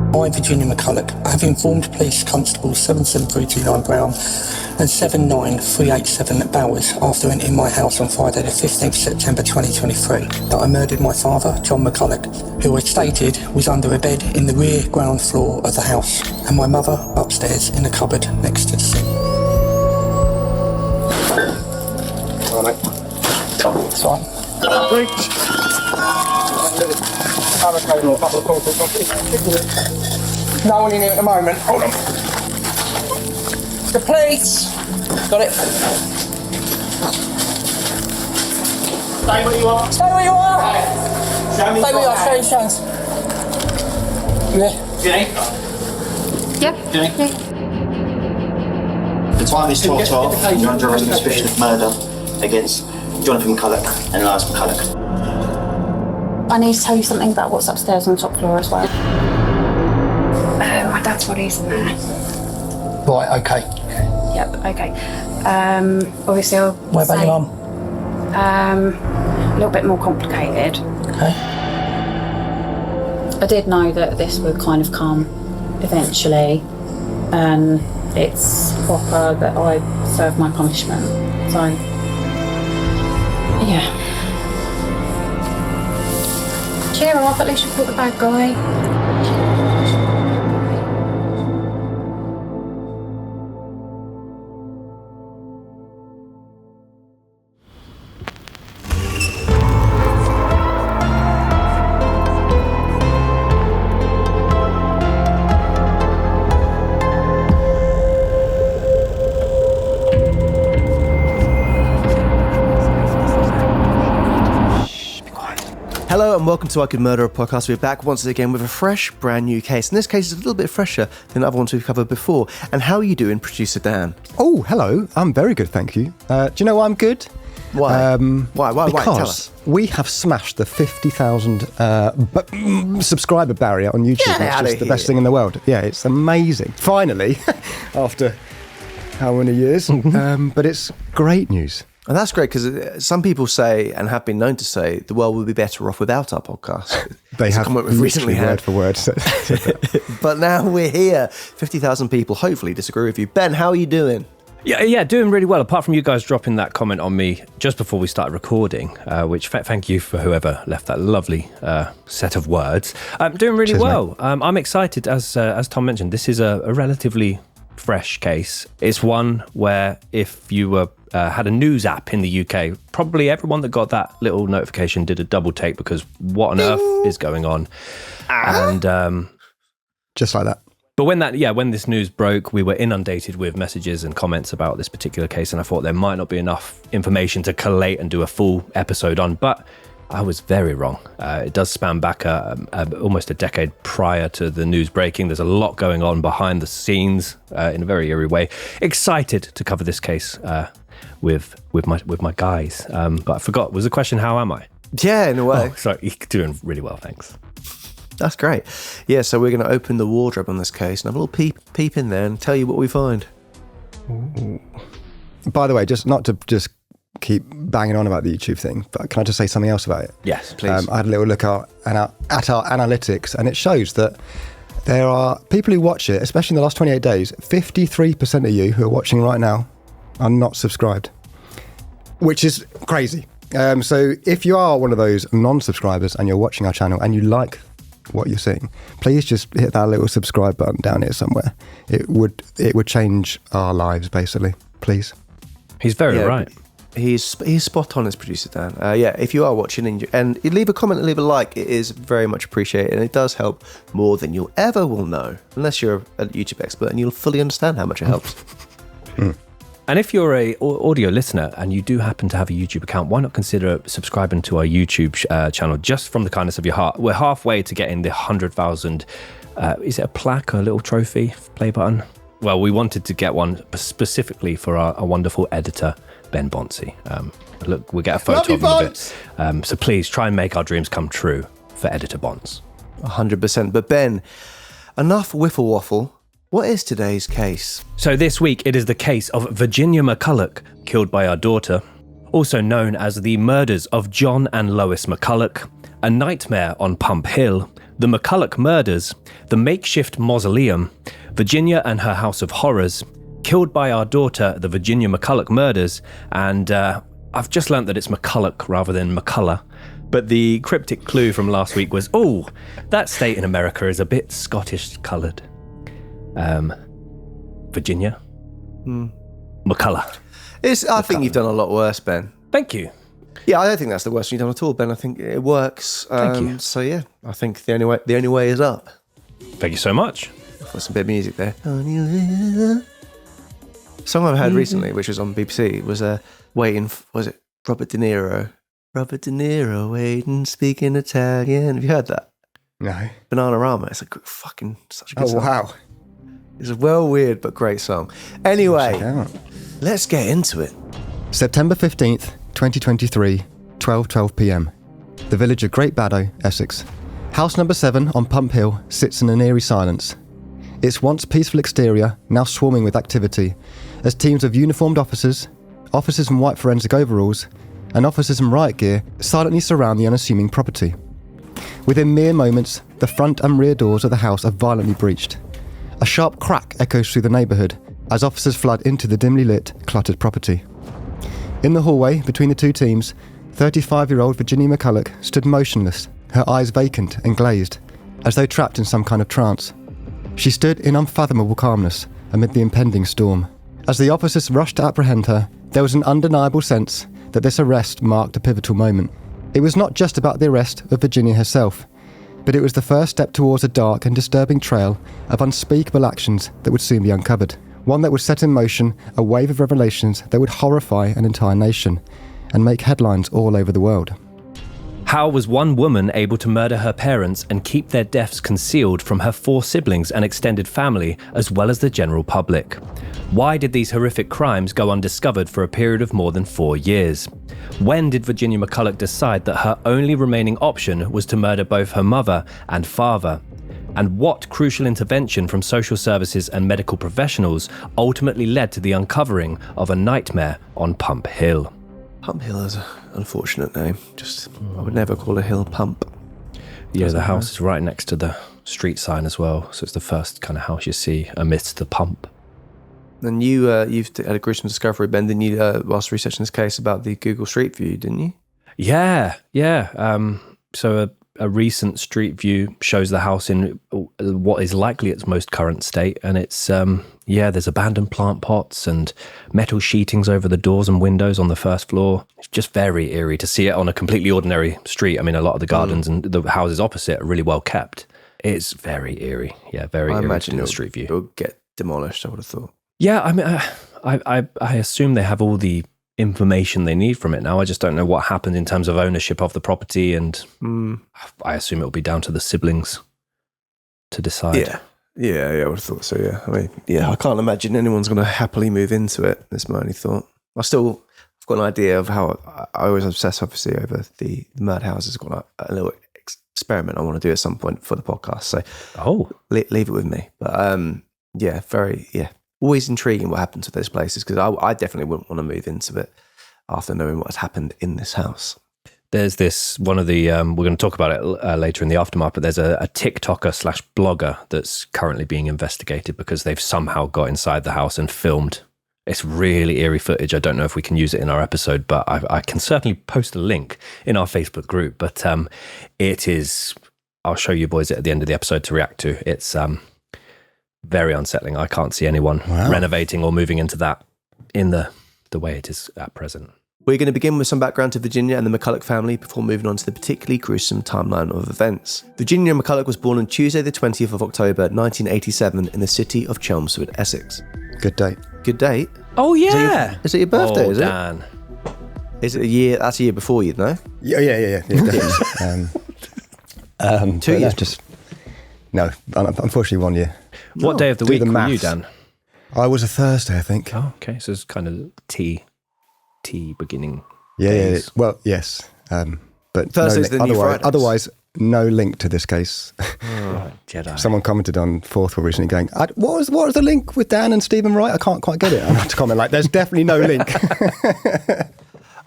I, Virginia McCullough, have informed Police Constables 77329 Brown and 79387 Bowers after entering my house on Friday the 15th September 2023 that I murdered my father, John McCullough, who I stated was under a bed in the rear ground floor of the house, and my mother upstairs in the cupboard next to the sink. All right. That's fine. No one in here at the moment. Hold on. The police. Got it. Stay where you are. Stay where you are. Show me Stay where you are. Show your hands. Yeah. Jenny? Yep. Jenny? Yeah. The time is 12:12. You're under arrest on suspicion of murder against Jonathan McCullough and Lois McCullough. I need to tell you something about what's upstairs on the top floor as well. My dad's body's in there. Right. Okay. Yep, okay. Obviously I'll What about say, your mum? a little bit more complicated. Okay. I did know that this would kind of come eventually, and it's proper that I serve my punishment. So, yeah. Cheer up, at least you caught the bad guy. Hello and welcome to I Could Murder a Podcast. We're back once again with a fresh, brand new case. And this case is a little bit fresher than other ones we've covered before. And how are you doing, Producer Dan? Oh, hello. I'm very good, thank you. Do you know why I'm good? Why? Why? Tell Because us. we have smashed the 50,000 subscriber barrier on YouTube, Get which outta is the here. best thing in the world. Yeah, it's amazing. Finally, after how many years? But it's great news. And that's great because some people say, and have been known to say, the world would be better off without our podcast. They It's a have comment we've recently literally had. word for word. But now we're here. 50,000 people hopefully disagree with you. Ben, how are you doing? Yeah, doing really well. Apart from you guys dropping that comment on me just before we started recording, which thank you for whoever left that lovely set of words. I'm doing really Cheers, well. I'm excited, as Tom mentioned. This is a relatively fresh case. It's one where if you were had a news app in the UK, probably everyone that got that little notification did a double take because what on earth is going on? And Just like that. but when this news broke, we were inundated with messages and comments about this particular case, and I thought there might not be enough information to collate and do a full episode on, but I was very wrong. It does span back almost a decade prior to the news breaking. There's a lot going on behind the scenes in a very eerie way. Excited to cover this case with my guys. But I forgot, was the question, how am I? Yeah, in a way. Oh, sorry, you're doing really well, thanks. That's great. Yeah, so we're going to open the wardrobe on this case and have a little peep in there and tell you what we find. Ooh. By the way, just not to just keep banging on about the YouTube thing, but can I just say something else about it? Yes, please. I had a little look at our analytics, and it shows that there are people who watch it, especially in the last 28 days, 53% of you who are watching right now are not subscribed, which is crazy. So if you are one of those non-subscribers and you're watching our channel and you like what you're seeing, please just hit that little subscribe button down here somewhere. It would change our lives, basically. Please. He's very right. He's spot on as Producer Dan. Yeah, if you are watching and you leave a comment and leave a like, it is very much appreciated, and it does help more than you'll ever will know, unless you're a YouTube expert and you'll fully understand how much it helps. And if you're a audio listener and you do happen to have a YouTube account, why not consider subscribing to our YouTube channel just from the kindness of your heart? We're halfway to getting the 100,000, is it a plaque or a little trophy play button? Well, we wanted to get one specifically for our wonderful editor, Ben Bonsi. Look, we'll get a photo of him in a bit. So please try and make our dreams come true for Editor Bonds. 100%. But Ben, enough whiffle waffle. What is today's case? So this week it is the case of Virginia McCullough, killed by our daughter, also known as the murders of John and Lois McCullough, a nightmare on Pump Hill, The McCullough Murders, The Makeshift Mausoleum, Virginia and Her House of Horrors, Killed by Our Daughter, The Virginia McCullough Murders, and I've just learnt that it's McCullough rather than McCullough. But the cryptic clue from last week was, that state in America is a bit Scottish-coloured. Virginia? McCullough. I think you've done a lot worse, Ben. Thank you. Yeah, I don't think that's the worst you've done at all, Ben. I think it works. Thank you. So yeah, I think the only way is up. Thank you so much. Got some bit of music there. A song I've heard recently, which was on BBC, was was it Robert De Niro? Robert De Niro waiting, speaking Italian. Have you heard that? No. Bananarama. It's such a good song. Wow. It's a weird but great song. Anyway, let's get into it. September 15th, 2023, 12:12 p.m. The village of Great Baddow, Essex. House number 7 on Pump Hill sits in an eerie silence. Its once peaceful exterior now swarming with activity, as teams of uniformed officers in white forensic overalls, and officers in riot gear silently surround the unassuming property. Within mere moments, the front and rear doors of the house are violently breached. A sharp crack echoes through the neighbourhood as officers flood into the dimly lit, cluttered property. In the hallway between the two teams, 35-year-old Virginia McCullough stood motionless, her eyes vacant and glazed, as though trapped in some kind of trance. She stood in unfathomable calmness amid the impending storm. As the officers rushed to apprehend her, there was an undeniable sense that this arrest marked a pivotal moment. It was not just about the arrest of Virginia herself, but it was the first step towards a dark and disturbing trail of unspeakable actions that would soon be uncovered. One that would set in motion a wave of revelations that would horrify an entire nation and make headlines all over the world. How was one woman able to murder her parents and keep their deaths concealed from her 4 siblings and extended family, as well as the general public? Why did these horrific crimes go undiscovered for a period of more than 4 years? When did Virginia McCullough decide that her only remaining option was to murder both her mother and father? And what crucial intervention from social services and medical professionals ultimately led to the uncovering of a nightmare on Pump Hill? Pump Hill is an unfortunate name. I would never call a hill Pump. Yeah, the house is right next to the street sign as well, so it's the first kind of house you see amidst the pump. And you've had a gruesome discovery, Ben, didn't you, whilst researching this case about the Google Street View, didn't you? Yeah. So a recent Street View shows the house in what is likely its most current state, and it's there's abandoned plant pots and metal sheetings over the doors and windows on the first floor. It's just very eerie to see it on a completely ordinary street. I mean, a lot of the gardens and the houses opposite are really well kept. It's very eerie. Yeah, very eerie. I imagine the Street View. It'll get demolished, I would have thought. Yeah, I mean, I assume they have all the information they need from it now. I just don't know what happened in terms of ownership of the property, and I assume it'll be down to the siblings to decide. Yeah, I would have thought so. Yeah, I mean, I can't imagine anyone's going to happily move into it. That's my only thought. I've got an idea of how I always obsess, obviously, over the murder houses. I've got a little experiment I want to do at some point for the podcast. So, leave it with me. But always intriguing what happens with those places, because I definitely wouldn't want to move into it after knowing what has happened in this house. There's this, one of the, we're going to talk about it later in the aftermath, but there's a TikToker / blogger that's currently being investigated because they've somehow got inside the house and filmed. It's really eerie footage. I don't know if we can use it in our episode, but I can certainly post a link in our Facebook group. But it is, I'll show you boys it at the end of the episode to react to. It's very unsettling. I can't see anyone renovating or moving into that in the way it is at present. We're going to begin with some background to Virginia and the McCullough family before moving on to the particularly gruesome timeline of events. Virginia McCullough was born on Tuesday the 20th of October 1987 in the city of Chelmsford, Essex. Good date. Good date? Oh, yeah. Is it your birthday, is Dan. it? Is it a year? That's a year before you, no? Yeah, definitely. 2 years? No, unfortunately 1 year. What day of the week were you, Dan? I was a Thursday, I think. Oh, okay. So it's kind of tea beginning. Yeah. Well, yes. But Thursday's the new Friday. Otherwise, no link to this case. Oh, Jedi. Someone commented on Forthwell recently going, what was the link with Dan and Stephen Wright? I can't quite get it. I have to comment there's definitely no link.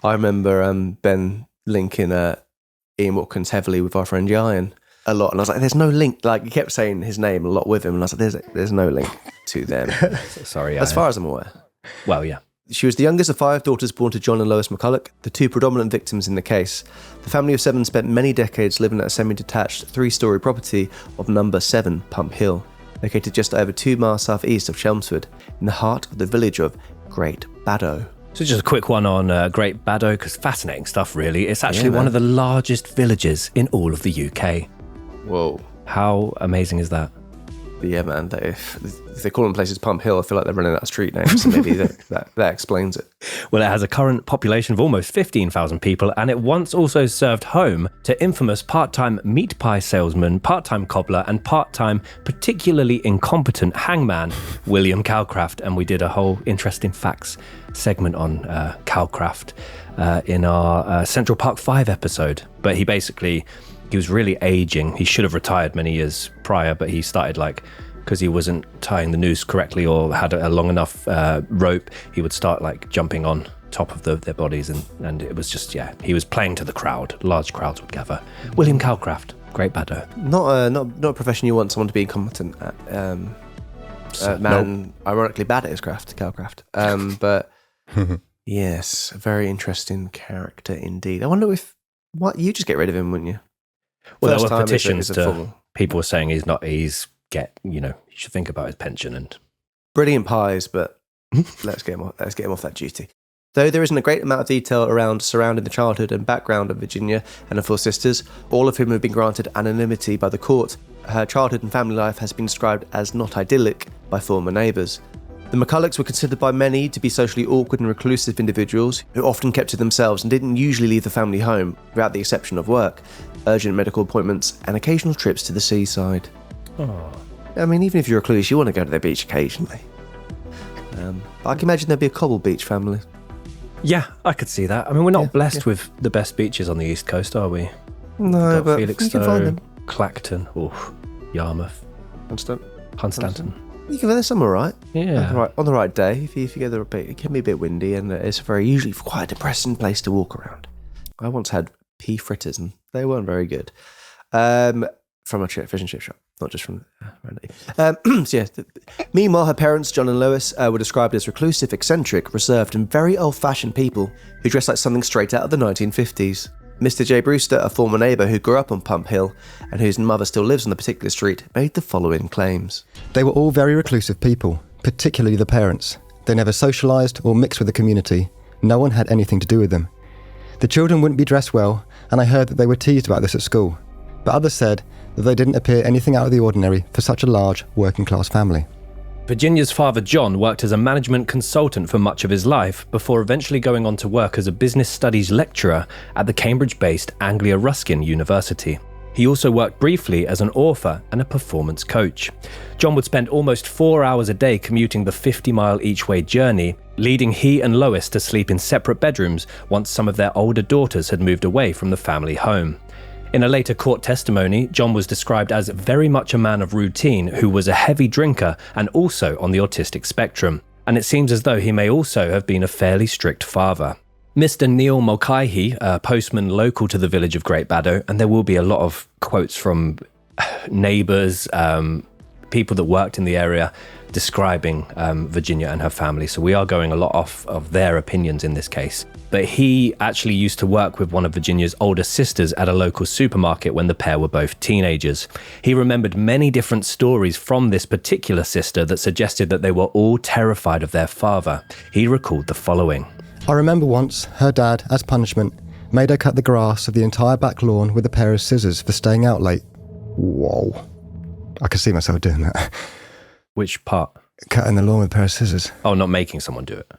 I remember Ben linking Ian Watkins heavily with our friend Ryan. a lot, and I was like, "There's no link." Like, he kept saying his name a lot with him, and I was like, "There's no link to them." Sorry, as far as I'm aware. Well, yeah. She was the youngest of 5 daughters born to John and Lois McCullough, the 2 predominant victims in the case. The family of 7 spent many decades living at a semi-detached 3-storey property of number 7 Pump Hill, located just over 2 miles southeast of Chelmsford, in the heart of the village of Great Baddow. So just a quick one on Great Baddow, because fascinating stuff, really. It's actually one of the largest villages in all of the UK. Whoa. How amazing is that? Yeah, man. If they call them places Pump Hill, I feel like they're running out of street names, so maybe that explains it. Well, it has a current population of almost 15,000 people, and it once also served home to infamous part-time meat pie salesman, part-time cobbler, and part-time particularly incompetent hangman, William Calcraft. And we did a whole interesting facts segment on Calcraft in our Central Park 5 episode. But he was really aging. He should have retired many years prior, but he started because he wasn't tying the noose correctly or had a long enough rope, he would start jumping on top of their bodies, and it was just, he was playing to the crowd. Large crowds would gather. William Calcraft, Great Baddow. Not a profession you want someone to be incompetent at. Ironically bad at his craft, Calcraft. But yes, a very interesting character indeed. I wonder you just get rid of him, wouldn't you? Well, there were petitions people were saying you should think about his pension and brilliant pies, but let's get him off that duty. Though there isn't a great amount of detail surrounding the childhood and background of Virginia and her 4 sisters, all of whom have been granted anonymity by the court, her childhood and family life has been described as not idyllic by former neighbours. The McCulloughs were considered by many to be socially awkward and reclusive individuals who often kept to themselves and didn't usually leave the family home, without the exception of work, urgent medical appointments, and occasional trips to the seaside. Oh. I mean, even if you're recluse, you want to go to the beach occasionally. I can imagine there'd be a Cobble Beach family. Yeah, I could see that. I mean, we're not blessed with the best beaches on the East Coast, are we? No, but Felixstowe, you can find them. Clacton, Yarmouth, Hunstanton. You can. There's some alright. Yeah. On the right day, if you get there a bit, it can be a bit windy, and it's usually quite a depressing place to walk around. I once had pea fritters, and they weren't very good. From a fish and chip shop, not just from Randy. Meanwhile, her parents, John and Lois, were described as reclusive, eccentric, reserved, and very old-fashioned people who dressed like something straight out of the 1950s. Mr. J. Brewster, a former neighbour who grew up on Pump Hill and whose mother still lives on the particular street, made the following claims. They were all very reclusive people, particularly the parents. They never socialised or mixed with the community. No one had anything to do with them. The children wouldn't be dressed well, and I heard that they were teased about this at school. But others said that they didn't appear anything out of the ordinary for such a large working-class family. Virginia's father, John, worked as a management consultant for much of his life before eventually going on to work as a business studies lecturer at the Cambridge-based Anglia Ruskin University. He also worked briefly as an author and a performance coach. John would spend almost 4 hours a day commuting the 50-mile each-way journey, leading he and Lois to sleep in separate bedrooms once some of their older daughters had moved away from the family home. In a later court testimony, John was described as very much a man of routine who was a heavy drinker and also on the autistic spectrum, and it seems as though he may also have been a fairly strict father. Mr. Neil Mulcahy, a postman local to the village of Great Baddow, and there will be a lot of quotes from neighbours, people that worked in the area, describing Virginia and her family, so we are going a lot off of their opinions in this case. But he actually used to work with one of Virginia's older sisters at a local supermarket when the pair were both teenagers. He remembered many different stories from this particular sister that suggested that they were all terrified of their father. He recalled the following. I remember once her dad, as punishment, made her cut the grass of the entire back lawn with a pair of scissors for staying out late. Whoa. I can see myself doing that. Which part? Cutting the lawn with a pair of scissors. Oh, not making someone do it.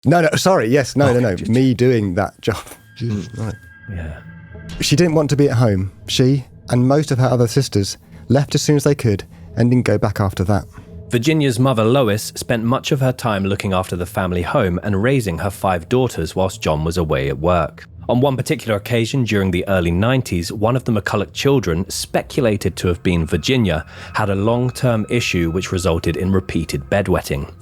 No, sorry, yes, no. Me doing that job. Right. Yeah. She didn't want to be at home. She, and most of her other sisters, left as soon as they could and didn't go back after that. Virginia's mother, Lois, spent much of her time looking after the family home and raising her 5 daughters whilst John was away at work. On one particular occasion during the early 90s, one of the McCullough children, speculated to have been Virginia, had a long-term issue which resulted in repeated bedwetting.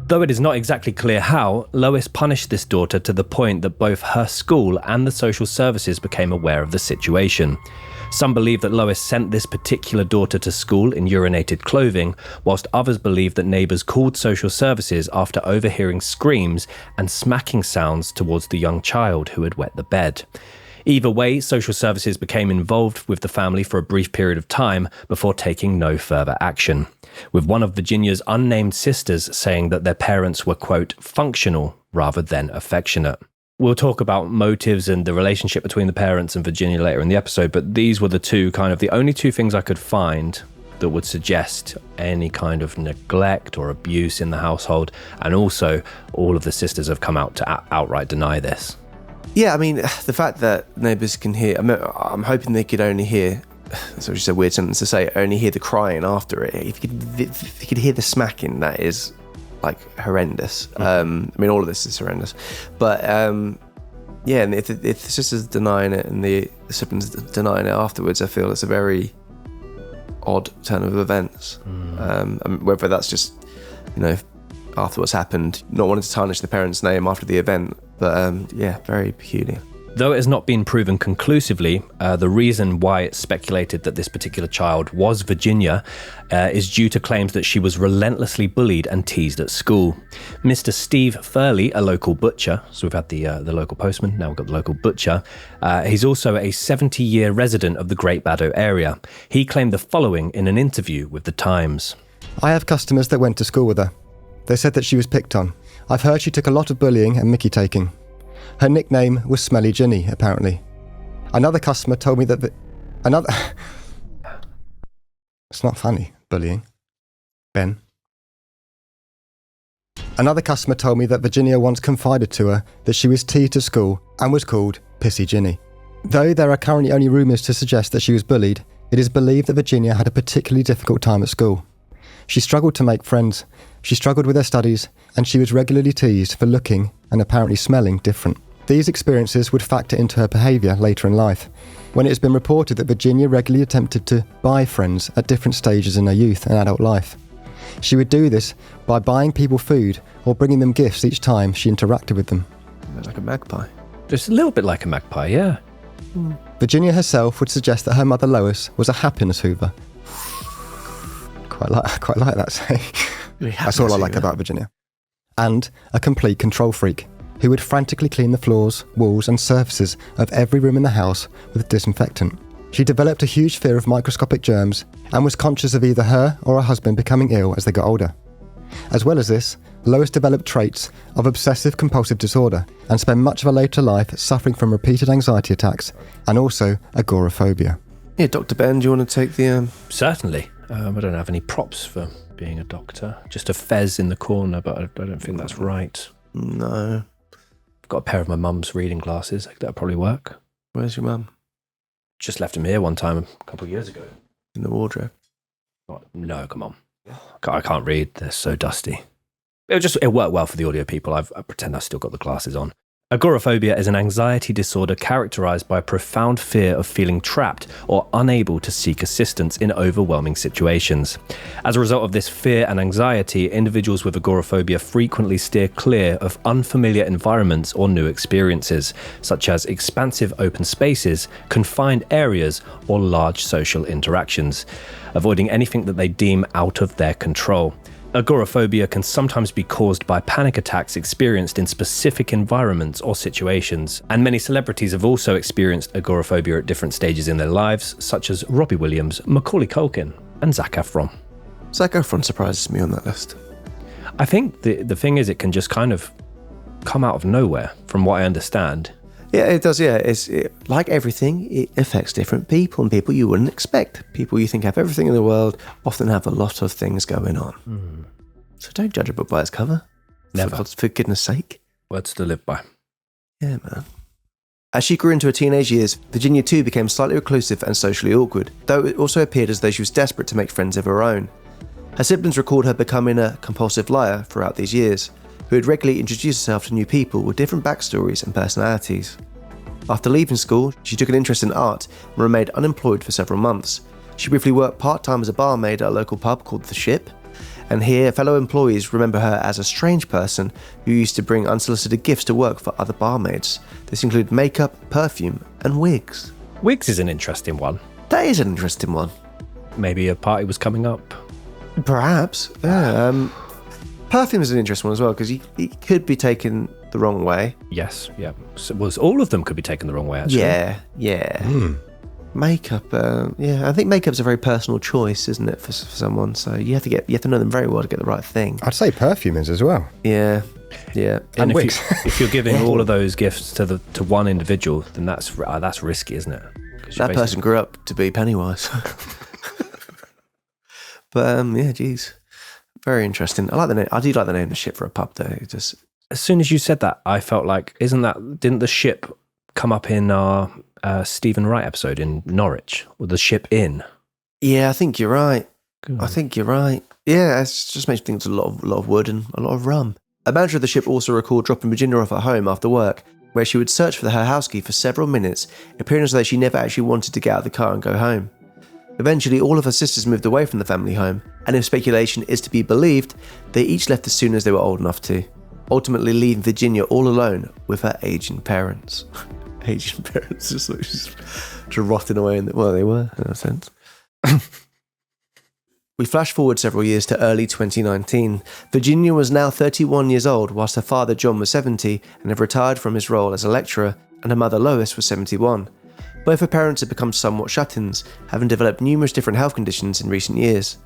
Though it is not exactly clear how, Lois punished this daughter to the point that both her school and the social services became aware of the situation. Some believe that Lois sent this particular daughter to school in urinated clothing, whilst others believe that neighbours called social services after overhearing screams and smacking sounds towards the young child who had wet the bed. Either way, social services became involved with the family for a brief period of time before taking no further action, with one of Virginia's unnamed sisters saying that their parents were, quote, functional rather than affectionate. We'll talk about motives and the relationship between the parents and Virginia later in the episode, but these were the only two things I could find that would suggest any kind of neglect or abuse in the household, and also all of the sisters have come out to outright deny this. Yeah, I mean, the fact that neighbours can hear... I'm hoping they could only hear... That's just a weird sentence to say, only hear the crying after it. If you could hear the smacking, that is, like, horrendous. I mean, all of this is horrendous. But, yeah, and if the sister's denying it and the siblings denying it afterwards, I feel it's a very odd turn of events. Whether that's just, after what's happened, not wanting to tarnish the parents' name after the event. But yeah, very peculiar. Though it has not been proven conclusively, the reason why it's speculated that this particular child was Virginia is due to claims that she was relentlessly bullied and teased at school. Mr. Steve Furley, a local butcher, so we've had the local postman, now we've got the local butcher, he's also a 70-year resident of the Great Baddow area. He claimed the following in an interview with The Times. I have customers that went to school with her. They said that she was picked on. I've heard she took a lot of bullying and mickey taking. Her nickname was Smelly Ginny, apparently. Another customer told me that It's not funny, bullying. Ben. Another customer told me that Virginia once confided to her that she was teased at school and was called Pissy Ginny. Though there are currently only rumours to suggest that she was bullied, it is believed that Virginia had a particularly difficult time at school. She struggled to make friends, she struggled with her studies, and she was regularly teased for looking and apparently smelling different. These experiences would factor into her behaviour later in life, when it has been reported that Virginia regularly attempted to buy friends at different stages in her youth and adult life. She would do this by buying people food or bringing them gifts each time she interacted with them. Like a magpie. Just a little bit like a magpie, yeah. Virginia herself would suggest that her mother Lois was a happiness hoover. Quite like that saying. That's all I like about Virginia. And a complete control freak who would frantically clean the floors, walls and surfaces of every room in the house with disinfectant. She developed a huge fear of microscopic germs and was conscious of either her or her husband becoming ill as they got older. As well as this, Lois developed traits of obsessive-compulsive disorder and spent much of her later life suffering from repeated anxiety attacks and also agoraphobia. Yeah, Dr. Ben, do you want to take the... Certainly. I don't have any props for being a doctor. Just a fez in the corner, but I don't think that's right. No. I've got a pair of my mum's reading glasses. That'll probably work. Where's your mum? Just left them here one time a couple of years ago. In the wardrobe. No, come on. I can't read. They're so dusty. It worked well for the audio people. I pretend I've still got the glasses on. Agoraphobia is an anxiety disorder characterized by a profound fear of feeling trapped or unable to seek assistance in overwhelming situations. As a result of this fear and anxiety, individuals with agoraphobia frequently steer clear of unfamiliar environments or new experiences, such as expansive open spaces, confined areas, or large social interactions, avoiding anything that they deem out of their control. Agoraphobia can sometimes be caused by panic attacks experienced in specific environments or situations, and many celebrities have also experienced agoraphobia at different stages in their lives, such as Robbie Williams, Macaulay Culkin, and Zac Efron. Zac Efron surprises me on that list. I think the thing is, it can just kind of come out of nowhere, from what I understand. Yeah, it does, yeah. Like everything, it affects different people and people you wouldn't expect. People you think have everything in the world often have a lot of things going on. So don't judge a book by its cover. Never. For goodness sake. Words to live by. Yeah, man. As she grew into her teenage years, Virginia too became slightly reclusive and socially awkward, though it also appeared as though she was desperate to make friends of her own. Her siblings recalled her becoming a compulsive liar throughout these years, who would regularly introduce herself to new people with different backstories and personalities. After leaving school, she took an interest in art and remained unemployed for several months. She briefly worked part-time as a barmaid at a local pub called The Ship, and here fellow employees remember her as a strange person who used to bring unsolicited gifts to work for other barmaids. This included makeup, perfume, and wigs. Wigs is an interesting one. That is an interesting one. Maybe a party was coming up. Perhaps, yeah. Perfume is an interesting one as well, because he could be taken the wrong way. Yes, yeah. So, all of them could be taken the wrong way, actually. Yeah. Makeup, I think makeup's a very personal choice, isn't it, for someone? So you have to know them very well to get the right thing. I'd say perfume is as well. Yeah. And wigs. if you're giving all of those gifts to one individual, then that's risky, isn't it? That person grew up to be Pennywise. But geez, very interesting. I like the name. I do like the name of the ship for a pub, though. Just as soon as you said that, I felt like, didn't the ship come up in our Stephen Wright episode in Norwich, or the ship inn? Yeah, I think you're right. Good. I think you're right. Yeah, it just makes me think it's a lot of wood and a lot of rum. A manager of the ship also recalled dropping Virginia off at home after work, where she would search for her house key for several minutes, appearing as though she never actually wanted to get out of the car and go home. Eventually, all of her sisters moved away from the family home, and if speculation is to be believed, they each left as soon as they were old enough to, ultimately leaving Virginia all alone with her aging parents. Aging parents, just rotting away they were, in a sense. We flash forward several years to early 2019. Virginia was now 31 years old, whilst her father John was 70 and had retired from his role as a lecturer, and her mother Lois was 71. Both her parents had become somewhat shut-ins, having developed numerous different health conditions in recent years.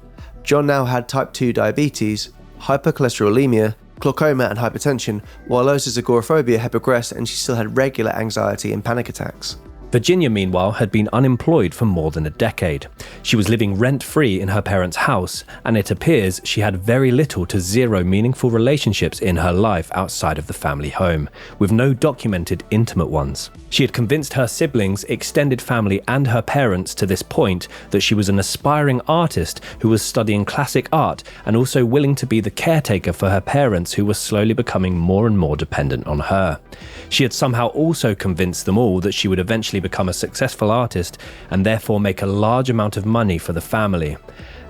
John now had type 2 diabetes, hypercholesterolemia, glaucoma and hypertension, while Lois's agoraphobia had progressed and she still had regular anxiety and panic attacks. Virginia, meanwhile, had been unemployed for more than a decade. She was living rent-free in her parents' house, and it appears she had very little to zero meaningful relationships in her life outside of the family home, with no documented intimate ones. She had convinced her siblings, extended family, and her parents to this point that she was an aspiring artist who was studying classic art and also willing to be the caretaker for her parents, who were slowly becoming more and more dependent on her. She had somehow also convinced them all that she would eventually become a successful artist and therefore make a large amount of money for the family.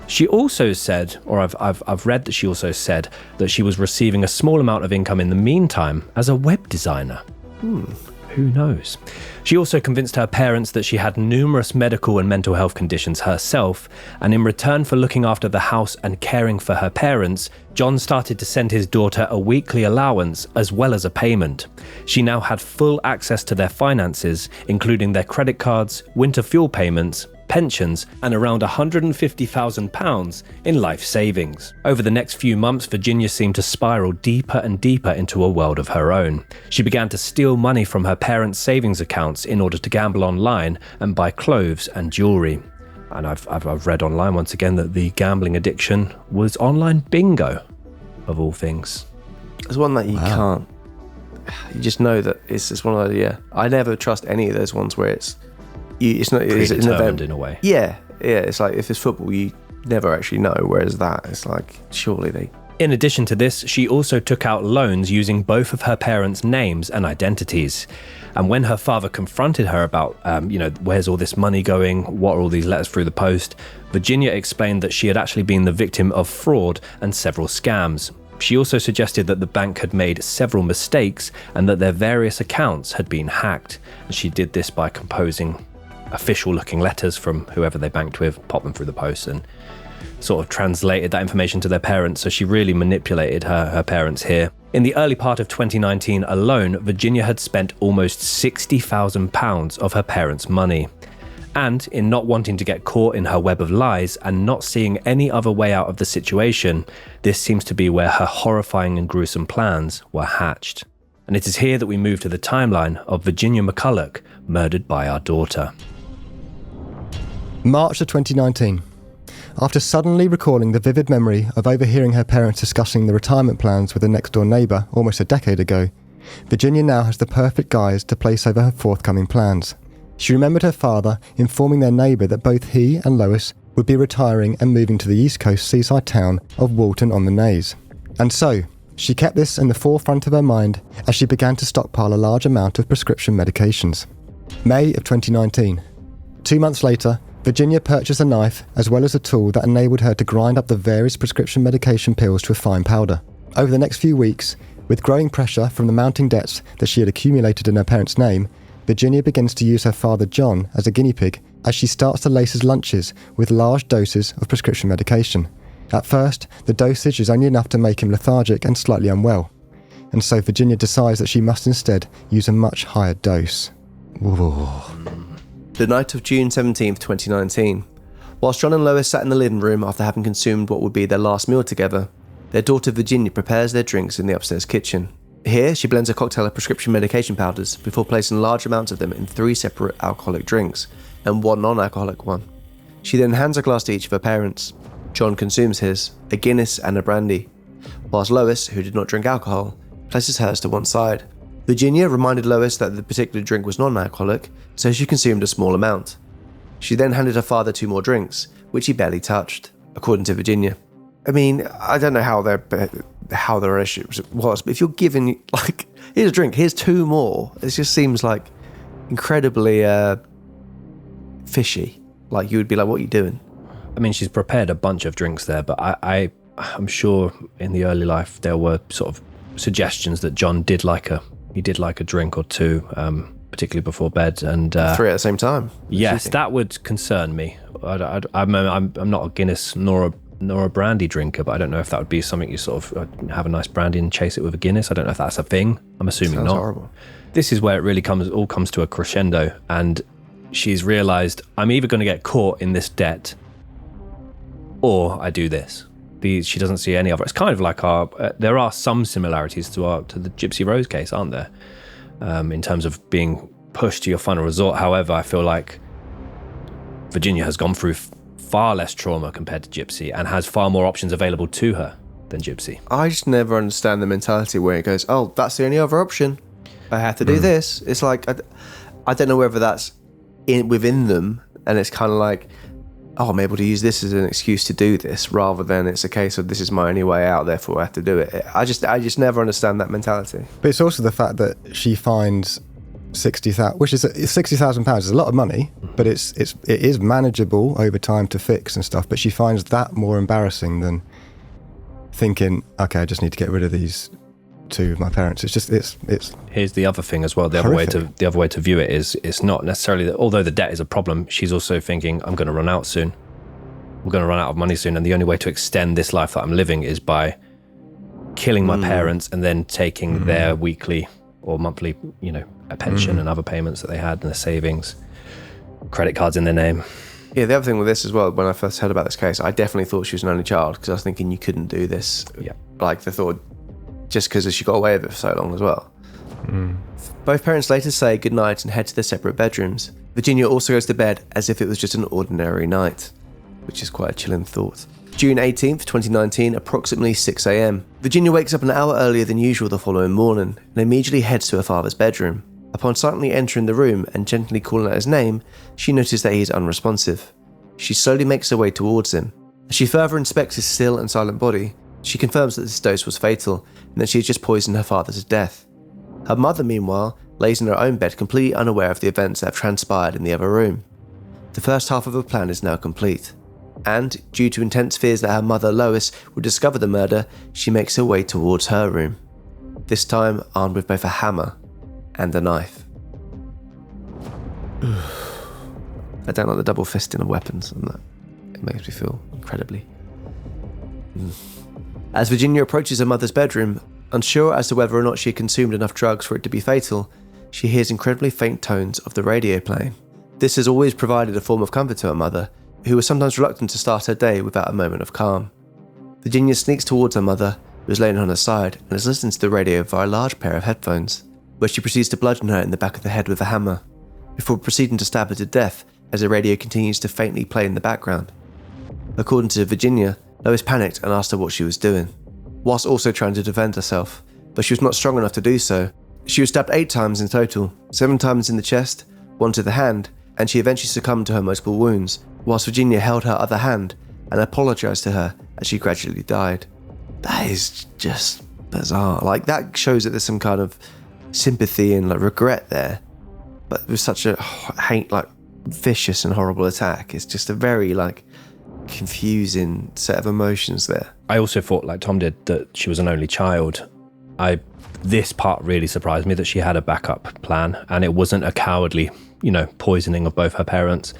She also said, or I've read that she also said, that she was receiving a small amount of income in the meantime as a web designer. Who knows? She also convinced her parents that she had numerous medical and mental health conditions herself, and in return for looking after the house and caring for her parents, John started to send his daughter a weekly allowance as well as a payment. She now had full access to their finances, including their credit cards, winter fuel payments, pensions, and around £150,000 in life savings. Over the next few months, Virginia seemed to spiral deeper and deeper into a world of her own. She began to steal money from her parents' savings accounts in order to gamble online and buy clothes and jewellery. And I've read online once again that the gambling addiction was online bingo, of all things. It's one that you can't. You just know that it's just one of those. Yeah, I never trust any of those ones where it's not Predetermined in a way. Yeah. It's like if it's football, you never actually know. Whereas that, it's like surely they. In addition to this, she also took out loans using both of her parents' names and identities. And when her father confronted her about, where's all this money going? What are all these letters through the post? Virginia explained that she had actually been the victim of fraud and several scams. She also suggested that the bank had made several mistakes and that their various accounts had been hacked. And she did this by composing official-looking letters from whoever they banked with, popped them through the post, and sort of translated that information to their parents. So she really manipulated her parents here. In the early part of 2019 alone, Virginia had spent almost £60,000 of her parents' money. And in not wanting to get caught in her web of lies and not seeing any other way out of the situation, this seems to be where her horrifying and gruesome plans were hatched. And it is here that we move to the timeline of Virginia McCullough, murdered by our daughter. March of 2019. After suddenly recalling the vivid memory of overhearing her parents discussing the retirement plans with a next-door neighbour almost a decade ago, Virginia now has the perfect guise to place over her forthcoming plans. She remembered her father informing their neighbour that both he and Lois would be retiring and moving to the East Coast seaside town of Walton-on-the-Naze. And so, she kept this in the forefront of her mind as she began to stockpile a large amount of prescription medications. May of 2019. 2 months later, Virginia purchased a knife as well as a tool that enabled her to grind up the various prescription medication pills to a fine powder. Over the next few weeks, with growing pressure from the mounting debts that she had accumulated in her parents' name, Virginia begins to use her father John as a guinea pig as she starts to lace his lunches with large doses of prescription medication. At first, the dosage is only enough to make him lethargic and slightly unwell, and so Virginia decides that she must instead use a much higher dose. Whoa. The night of June 17th, 2019. Whilst John and Lois sat in the living room after having consumed what would be their last meal together, their daughter Virginia prepares their drinks in the upstairs kitchen. Here, she blends a cocktail of prescription medication powders before placing large amounts of them in 3 separate alcoholic drinks and 1 non-alcoholic one. She then hands a glass to each of her parents. John consumes his, a Guinness and a brandy, whilst Lois, who did not drink alcohol, places hers to one side. Virginia reminded Lois that the particular drink was non-alcoholic, so she consumed a small amount. She then handed her father 2 more drinks, which he barely touched, according to Virginia. I mean, I don't know how their relationship was, but if you're giving, like, here's a drink, here's 2 more, it just seems like incredibly fishy. Like, you would be like, what are you doing? I mean, she's prepared a bunch of drinks there, but I'm sure in the early life there were sort of suggestions that John did like a drink or 2, particularly before bed, and 3 at the same time. Yes, that would concern me. I'm not a Guinness nor a brandy drinker, but I don't know if that would be something you sort of have a nice brandy and chase it with a Guinness. I don't know if that's a thing. I'm assuming Sounds not. Horrible. This is where it really all comes to a crescendo, and she's realised, I'm either going to get caught in this debt, or I do this. She doesn't see any other. It's kind of like there are some similarities to the Gypsy Rose case, aren't there? In terms of being pushed to your final resort. However, I feel like Virginia has gone through far less trauma compared to Gypsy and has far more options available to her than Gypsy. I just never understand the mentality where it goes, oh, that's the only other option. I have to do this. It's like, I don't know whether that's within them, and it's kind of like, oh, I'm able to use this as an excuse to do this, rather than it's a case of this is my only way out, therefore I have to do it. I just never understand that mentality. But it's also the fact that she finds 60,000, which is £60,000 is a lot of money, but it is manageable over time to fix and stuff. But she finds that more embarrassing than thinking, okay, I just need to get rid of these 2 of my parents. It's Here's the other thing as well. The other way to view it is, it's not necessarily that, although the debt is a problem, she's also thinking, I'm going to run out soon. I'm going to run out of money soon, and the only way to extend this life that I'm living is by killing my parents and then taking their weekly or monthly, a pension and other payments that they had and their savings, credit cards in their name. Yeah, the other thing with this as well, when I first heard about this case, I definitely thought she was an only child, because I was thinking you couldn't do this. Yeah. Like, the thought, just because she got away with it for so long as well. Both parents later say goodnight and head to their separate bedrooms. Virginia also goes to bed as if it was just an ordinary night, which is quite a chilling thought. June 18th, 2019, approximately 6 a.m. Virginia wakes up an hour earlier than usual the following morning and immediately heads to her father's bedroom. Upon silently entering the room and gently calling out his name, she notices that he is unresponsive. She slowly makes her way towards him. As she further inspects his still and silent body, she confirms that this dose was fatal and that she had just poisoned her father to death. Her mother, meanwhile, lays in her own bed completely unaware of the events that have transpired in the other room. The first half of her plan is now complete, and, due to intense fears that her mother, Lois, would discover the murder, she makes her way towards her room, this time armed with both a hammer and a knife. I don't like the double fisting of weapons, and that it makes me feel incredibly... As Virginia approaches her mother's bedroom, unsure as to whether or not she had consumed enough drugs for it to be fatal, she hears incredibly faint tones of the radio playing. This has always provided a form of comfort to her mother, who was sometimes reluctant to start her day without a moment of calm. Virginia sneaks towards her mother, who is laying on her side and is listening to the radio via a large pair of headphones, where she proceeds to bludgeon her in the back of the head with a hammer, before proceeding to stab her to death as the radio continues to faintly play in the background. According to Virginia, Lois panicked and asked her what she was doing, whilst also trying to defend herself, but she was not strong enough to do so. She was stabbed 8 times in total, 7 times in the chest, 1 to the hand, and she eventually succumbed to her multiple wounds, whilst Virginia held her other hand and apologised to her as she gradually died. That is just bizarre. Like, that shows that there's some kind of sympathy and regret there, but with such a vicious and horrible attack, it's just a very confusing set of emotions there. I also thought, like Tom did, that she was an only child. This part really surprised me, that she had a backup plan and it wasn't a cowardly, poisoning of both her parents.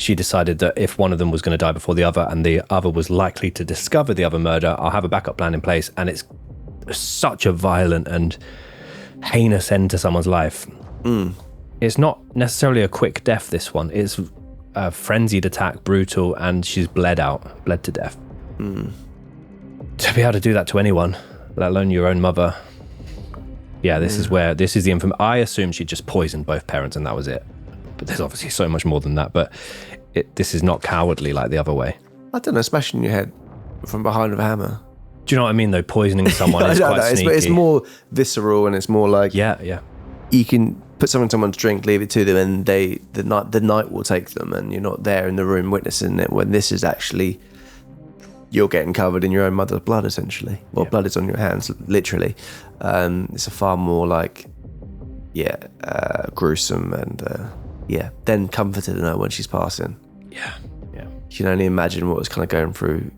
she decided that if one of them was going to die before the other and the other was likely to discover the other murder, I'll have a backup plan in place. And it's such a violent and heinous end to someone's life. It's not necessarily a quick death, this one. It's a frenzied attack, brutal, and she's bled to death. To be able to do that to anyone, let alone your own mother. Yeah, this is the information. I assumed she just poisoned both parents and that was it. But there's obviously so much more than that. But this is not cowardly like the other way. I don't know, smashing your head from behind with a hammer. Do you know what I mean, though? Poisoning someone is quite sneaky. It's more visceral, and it's more like... Yeah. You can put something in someone's drink, leave it to them, and the night will take them, and you're not there in the room witnessing it, when this is actually... You're getting covered in your own mother's blood, essentially. Well, blood is on your hands, literally. It's a far more like... gruesome and... then comforted in her when she's passing. Yeah. You can only imagine what was kind of going through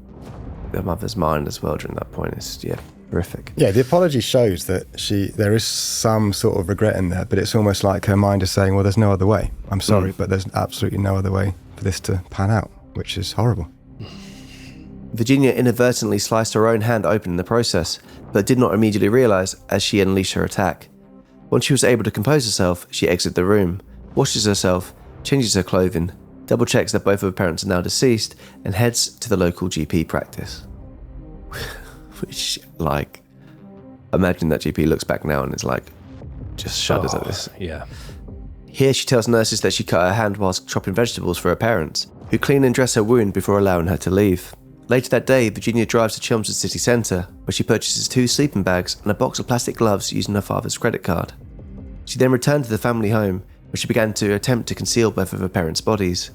her mother's mind as well during that point. It's horrific. Yeah, the apology shows that there is some sort of regret in there, but it's almost like her mind is saying, well, there's no other way. I'm sorry, but there's absolutely no other way for this to pan out, which is horrible. Virginia inadvertently sliced her own hand open in the process, but did not immediately realise as she unleashed her attack. Once she was able to compose herself, she exits the room, washes herself, changes her clothing, double checks that both of her parents are now deceased, and heads to the local GP practice. Which, like, imagine that GP looks back now and is like, just shudders at this. Yeah. Here she tells nurses that she cut her hand whilst chopping vegetables for her parents, who clean and dress her wound before allowing her to leave. Later that day, Virginia drives to Chelmsford city centre, where she purchases 2 sleeping bags and a box of plastic gloves using her father's credit card. She then returned to the family home, where she began to attempt to conceal both of her parents' bodies.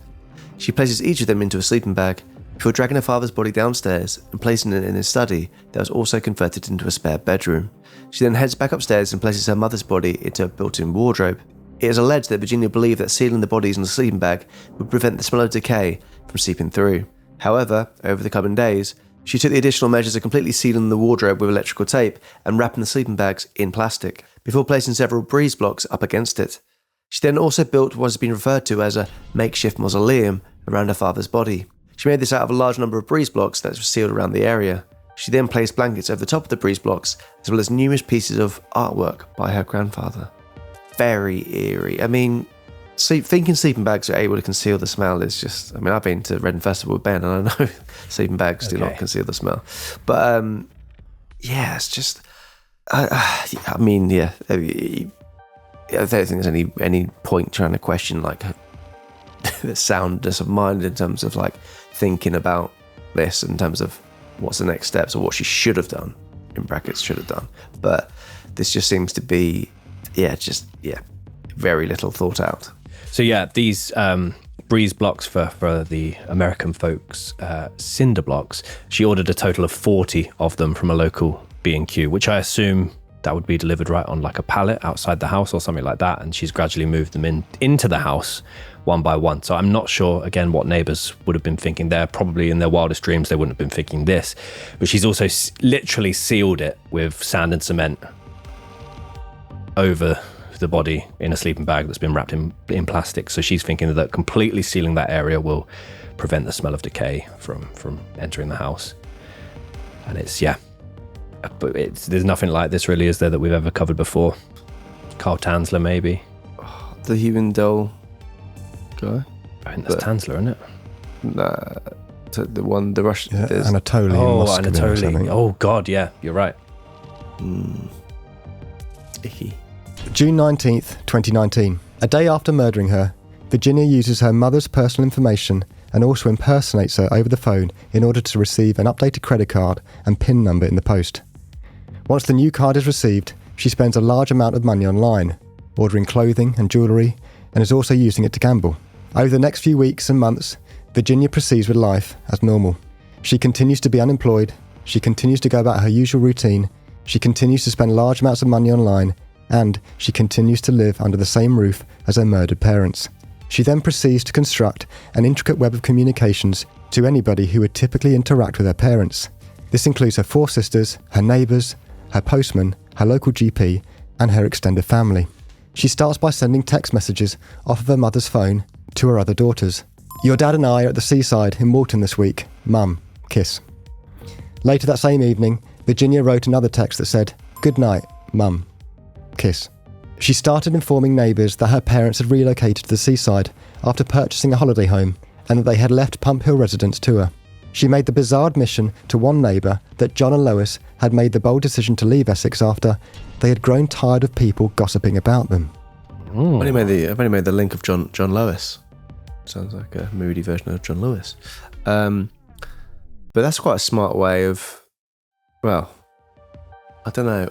She places each of them into a sleeping bag, before dragging her father's body downstairs and placing it in his study that was also converted into a spare bedroom. She then heads back upstairs and places her mother's body into a built-in wardrobe. It is alleged that Virginia believed that sealing the bodies in the sleeping bag would prevent the smell of decay from seeping through. However, over the coming days, she took the additional measures of completely sealing the wardrobe with electrical tape and wrapping the sleeping bags in plastic, before placing several breeze blocks up against it. She then also built what has been referred to as a makeshift mausoleum around her father's body. She made this out of a large number of breeze blocks that were sealed around the area. She then placed blankets over the top of the breeze blocks, as well as numerous pieces of artwork by her grandfather. Very eerie. I mean, thinking sleeping bags are able to conceal the smell is just... I mean, I've been to Reading Festival with Ben, and I know sleeping bags do not conceal the smell. But, it's just... I don't think there's any point trying to question, like, the soundness of mind in terms of, like, thinking about this in terms of what's the next steps or what she should have done, in brackets should have done. But this just seems to be very little thought out. So these breeze blocks for the American folks, cinder blocks, she ordered a total of 40 of them from a local B&Q, which I assume that would be delivered right on like a pallet outside the house or something like that, and she's gradually moved them into the house one by one. So I'm not sure, again, what neighbours would have been thinking there. Probably in their wildest dreams they wouldn't have been thinking this. But she's also literally sealed it with sand and cement over the body in a sleeping bag that's been wrapped in plastic. So she's thinking that completely sealing that area will prevent the smell of decay from entering the house. And but there's nothing like this really, is there, that we've ever covered before? Carl Tanzler, maybe. The human doll guy? I think that's Tanzler, isn't it? Nah, the one, the Russian. Yeah, Anatoly. Anatoly. Oh God, yeah, you're right. Icky. June 19th, 2019. A day after murdering her, Virginia uses her mother's personal information and also impersonates her over the phone in order to receive an updated credit card and PIN number in the post. Once the new card is received, she spends a large amount of money online, ordering clothing and jewellery, and is also using it to gamble. Over the next few weeks and months, Virginia proceeds with life as normal. She continues to be unemployed, she continues to go about her usual routine, she continues to spend large amounts of money online, and she continues to live under the same roof as her murdered parents. She then proceeds to construct an intricate web of communications to anybody who would typically interact with her parents. This includes her 4 sisters, her neighbours, her postman, her local GP, and her extended family. She starts by sending text messages off of her mother's phone to her other daughters. Your dad and I are at the seaside in Walton this week. Mum, kiss. Later that same evening, Virginia wrote another text that said, good night, Mum, kiss. She started informing neighbours that her parents had relocated to the seaside after purchasing a holiday home and that they had left Pump Hill residence to her. She made the bizarre admission to one neighbour that John and Lois had made the bold decision to leave Essex after they had grown tired of people gossiping about them. I've only made the link of John Lois. Sounds like a moody version of John Lewis. But that's quite a smart way of, well, I don't know,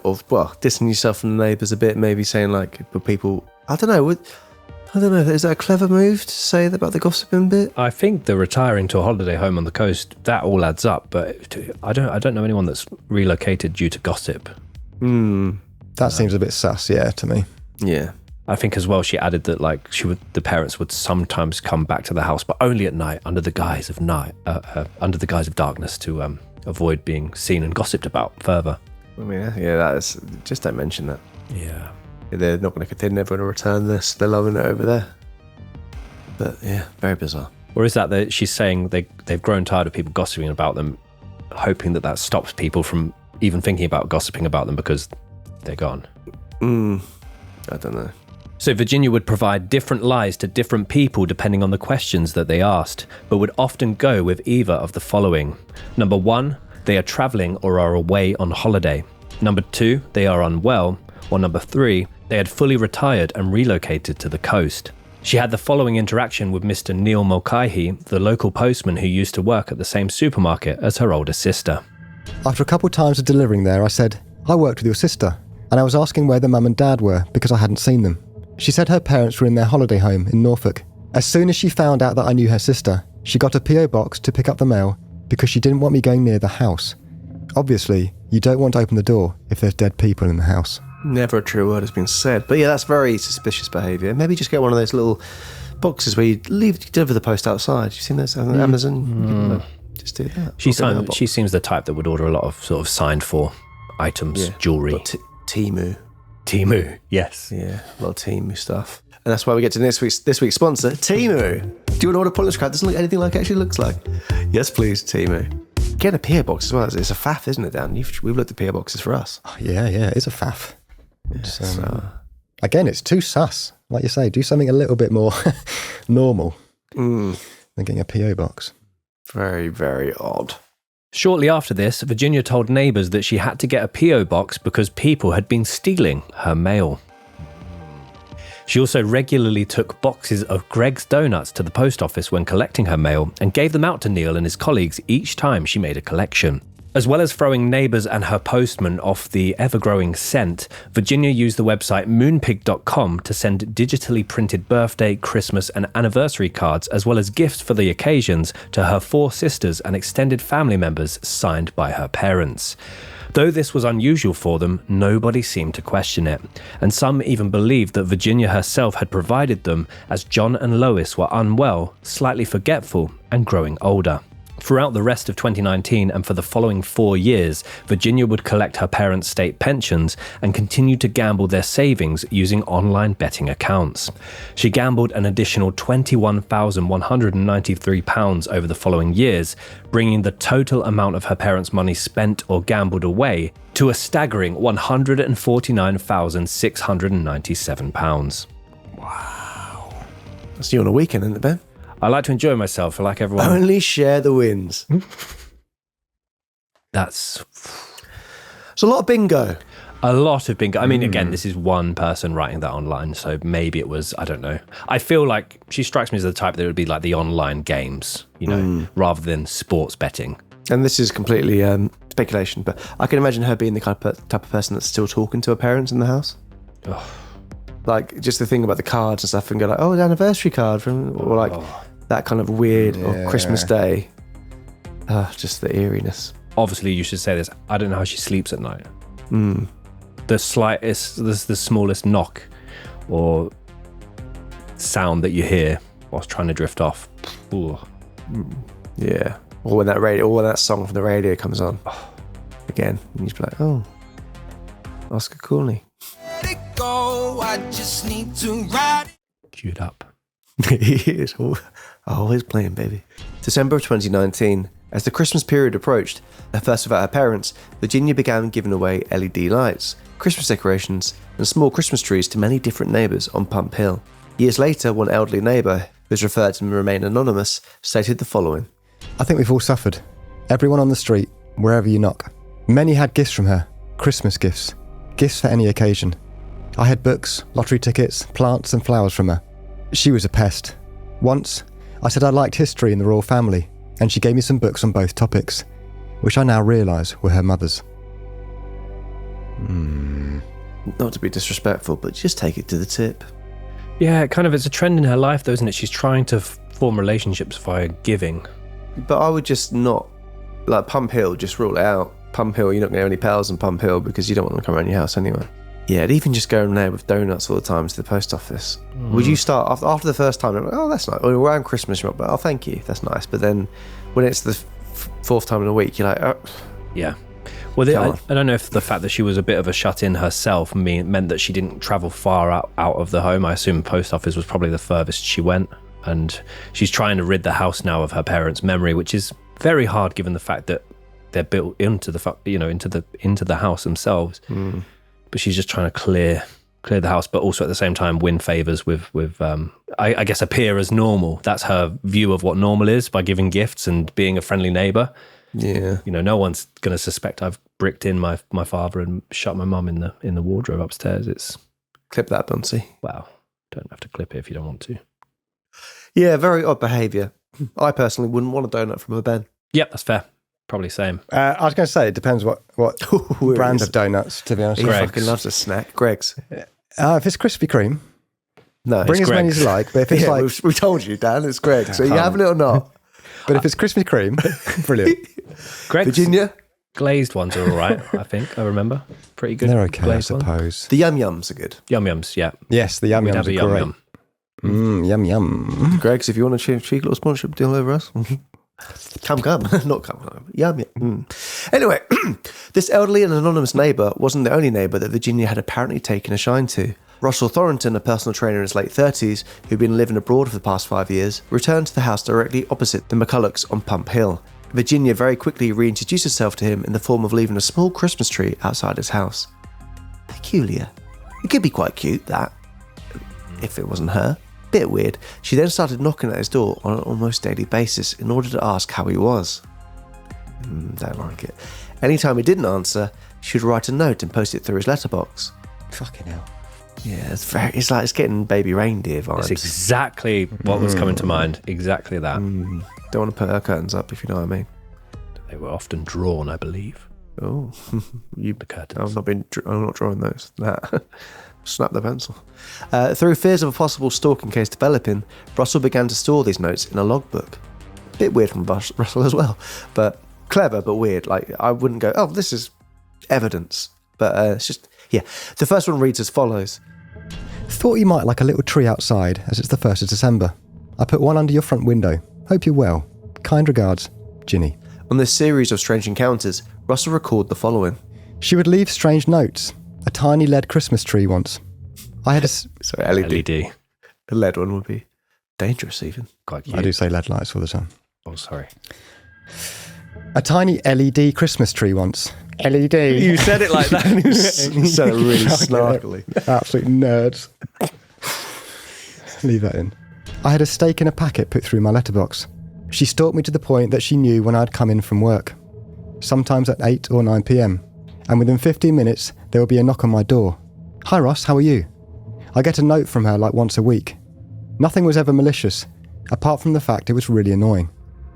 distancing yourself from the neighbours a bit, maybe saying like, but people, I don't know, is that a clever move to say that about the gossiping bit? I think the retiring to a holiday home on the coast, that all adds up, but I don't know anyone that's relocated due to gossip. That seems a bit sus, to me. Yeah. I think as well she added that like the parents would sometimes come back to the house, but only at night under the guise of darkness to avoid being seen and gossiped about further. I mean, that is, just don't mention that. Yeah. They're never going to return this. They're loving it over there. But yeah, very bizarre. Or is that she's saying they've grown tired of people gossiping about them, hoping that stops people from even thinking about gossiping about them because they're gone? I don't know. So Virginia would provide different lies to different people depending on the questions that they asked, but would often go with either of the following. Number 1, they are travelling or are away on holiday. Number 2, they are unwell. Or number 3, they had fully retired and relocated to the coast. She had the following interaction with Mr. Neil Mulcahy, the local postman who used to work at the same supermarket as her older sister. After a couple times of delivering there, I said, I worked with your sister, and I was asking where the mum and dad were because I hadn't seen them. She said her parents were in their holiday home in Norfolk. As soon as she found out that I knew her sister, she got a PO box to pick up the mail because she didn't want me going near the house. Obviously, you don't want to open the door if there's dead people in the house. Never a true word has been said. But yeah, that's very suspicious behaviour. Maybe just get one of those little boxes where you deliver the post outside. You've seen those on Amazon? Just do that. She seems the type that would order a lot of sort of signed for items, jewellery. Temu, yes. Yeah, a lot of Temu stuff. And that's why we get to this week's sponsor, Temu. Do you want to order Polish crab? Doesn't look anything like it actually looks like. Yes, please, Temu. Get a PO box as well. It's a faff, isn't it, Dan? We've looked at PO boxes for us. Oh, yeah, it's a faff. Again, it's too sus. Like you say, do something a little bit more normal than getting a PO box. Very, very odd. Shortly after this, Virginia told neighbours that she had to get a PO box because people had been stealing her mail. She also regularly took boxes of Greg's donuts to the post office when collecting her mail and gave them out to Neil and his colleagues each time she made a collection. As well as throwing neighbours and her postman off the ever-growing scent, Virginia used the website moonpig.com to send digitally printed birthday, Christmas and anniversary cards, as well as gifts for the occasions, to her 4 sisters and extended family members signed by her parents. Though this was unusual for them, nobody seemed to question it, and some even believed that Virginia herself had provided them, as John and Lois were unwell, slightly forgetful and growing older. Throughout the rest of 2019 and for the following 4 years, Virginia would collect her parents' state pensions and continue to gamble their savings using online betting accounts. She gambled an additional £21,193 over the following years, bringing the total amount of her parents' money spent or gambled away to a staggering £149,697. Wow. That's you on a weekend, isn't it, Ben? I like to enjoy myself. I like everyone. Only share the wins. It's a lot of bingo. A lot of bingo. I mean, again, this is one person writing that online, so maybe it was, I don't know. I feel like she strikes me as the type that would be like the online games, rather than sports betting. And this is completely speculation, but I can imagine her being the type of person that's still talking to her parents in the house. Oh. Like, just the thing about the cards and stuff, and go like, oh, an anniversary card from, or like that kind of weird, or Christmas Day. Just the eeriness. Obviously, you should say this. I don't know how she sleeps at night. The smallest knock or sound that you hear whilst trying to drift off. Ooh. Yeah. Or when that song from the radio comes on. Again, and you just be like, oh, Oscar Cooley. Queued up. He is always playing, baby. December of 2019, as the Christmas period approached, at first without her parents, Virginia began giving away LED lights, Christmas decorations, and small Christmas trees to many different neighbours on Pump Hill. Years later, one elderly neighbour, who is referred to remain anonymous, stated the following. I think we've all suffered. Everyone on the street, wherever you knock. Many had gifts from her. Christmas gifts. Gifts for any occasion. I had books, lottery tickets, plants and flowers from her. She was a pest. Once, I said I liked history in the royal family, and she gave me some books on both topics, which I now realise were her mother's. Not to be disrespectful, but just take it to the tip. Yeah, kind of, it's a trend in her life though, isn't it? She's trying to form relationships via giving. But I would just not, like Pump Hill, just rule it out. Pump Hill, you're not going to have any pals in Pump Hill because you don't want them to come around your house anyway. Yeah, and even just going there with donuts all the time to the post office. Would you start, after the first time, oh, that's nice. Or around Christmas, you're like, oh, thank you, that's nice. But then when it's the fourth time in a week, you're like, oh. Yeah. Well, I don't know if the fact that she was a bit of a shut-in herself meant that she didn't travel far out of the home. I assume post office was probably the furthest she went. And she's trying to rid the house now of her parents' memory, which is very hard given the fact that they're built into the house themselves. But she's just trying to clear the house, but also at the same time win favors with I guess appear as normal. That's her view of what normal is, by giving gifts and being a friendly neighbor. Yeah, no one's going to suspect I've bricked in my father and shut my mum in the wardrobe upstairs. It's clip that, Bunsey. Well, don't have to clip it if you don't want to. Yeah, very odd behaviour. I personally wouldn't want a donut from a Ben. Yep, that's fair. Probably same. I was going to say, it depends what brand of donuts, to be honest. He Greg's. fucking loves a snack. Greg's. If it's Krispy Kreme, No, bring it's as many as Greg's. you like. But if it's like, we told you, Dan, it's Greg's. So you having it or not? but if it's Krispy Kreme, brilliant. Greg's Virginia? glazed ones are all right, I think. I remember. Pretty good. They're okay, I glazed one. suppose. The Yum Yums are good. Yum Yums, yeah. Yes, the yum We'd yums have are a Yum great. Yum. Yum yum. Greg's, if you want a cheeky little sponsorship deal over us, come. Not come. Yum. Anyway, this elderly and anonymous neighbour wasn't the only neighbour that Virginia had apparently taken a shine to. Russell Thornton, a personal trainer in his late 30s, who'd been living abroad for the past 5 years, returned to the house directly opposite the McCulloughs on Pump Hill. Virginia very quickly reintroduced herself to him in the form of leaving a small Christmas tree outside his house. Peculiar. It could be quite cute, that, if it wasn't her. Bit weird. She then started knocking at his door on an almost daily basis in order to ask how he was. Don't like it. Anytime he didn't answer, she would write a note and post it through his letterbox. Fucking hell. Yeah, it's getting baby reindeer vibes. That's exactly what was coming to mind. Exactly that. Don't want to put her curtains up, if you know what I mean. They were often drawn, I believe. Oh, The curtains. I'm not drawing those. That. Snap the pencil. Through fears of a possible stalking case developing, Russell began to store these notes in a logbook. Bit weird from Russell as well, but clever but weird. Like, I wouldn't go, oh, this is evidence. But it's just, yeah. The first one reads as follows. Thought you might like a little tree outside, as it's the 1st of December. I put one under your front window. Hope you're well. Kind regards, Ginny. On this series of strange encounters, Russell recorded the following. She would leave strange notes. A tiny LED Christmas tree once. I had a... Sorry, LED. LED. The LED one would be dangerous even. Quite cute. I do say LED lights all the time. Oh, sorry. A tiny LED Christmas tree once. LED. You said it like that. You said it really snarkily. Absolute nerds. Leave that in. I had a steak in a packet put through my letterbox. She stalked me to the point that she knew when I'd come in from work. Sometimes at 8 or 9 p.m. And within 15 minutes, there would be a knock on my door. Hi Ross, how are you? I get a note from her like once a week. Nothing was ever malicious, apart from the fact it was really annoying.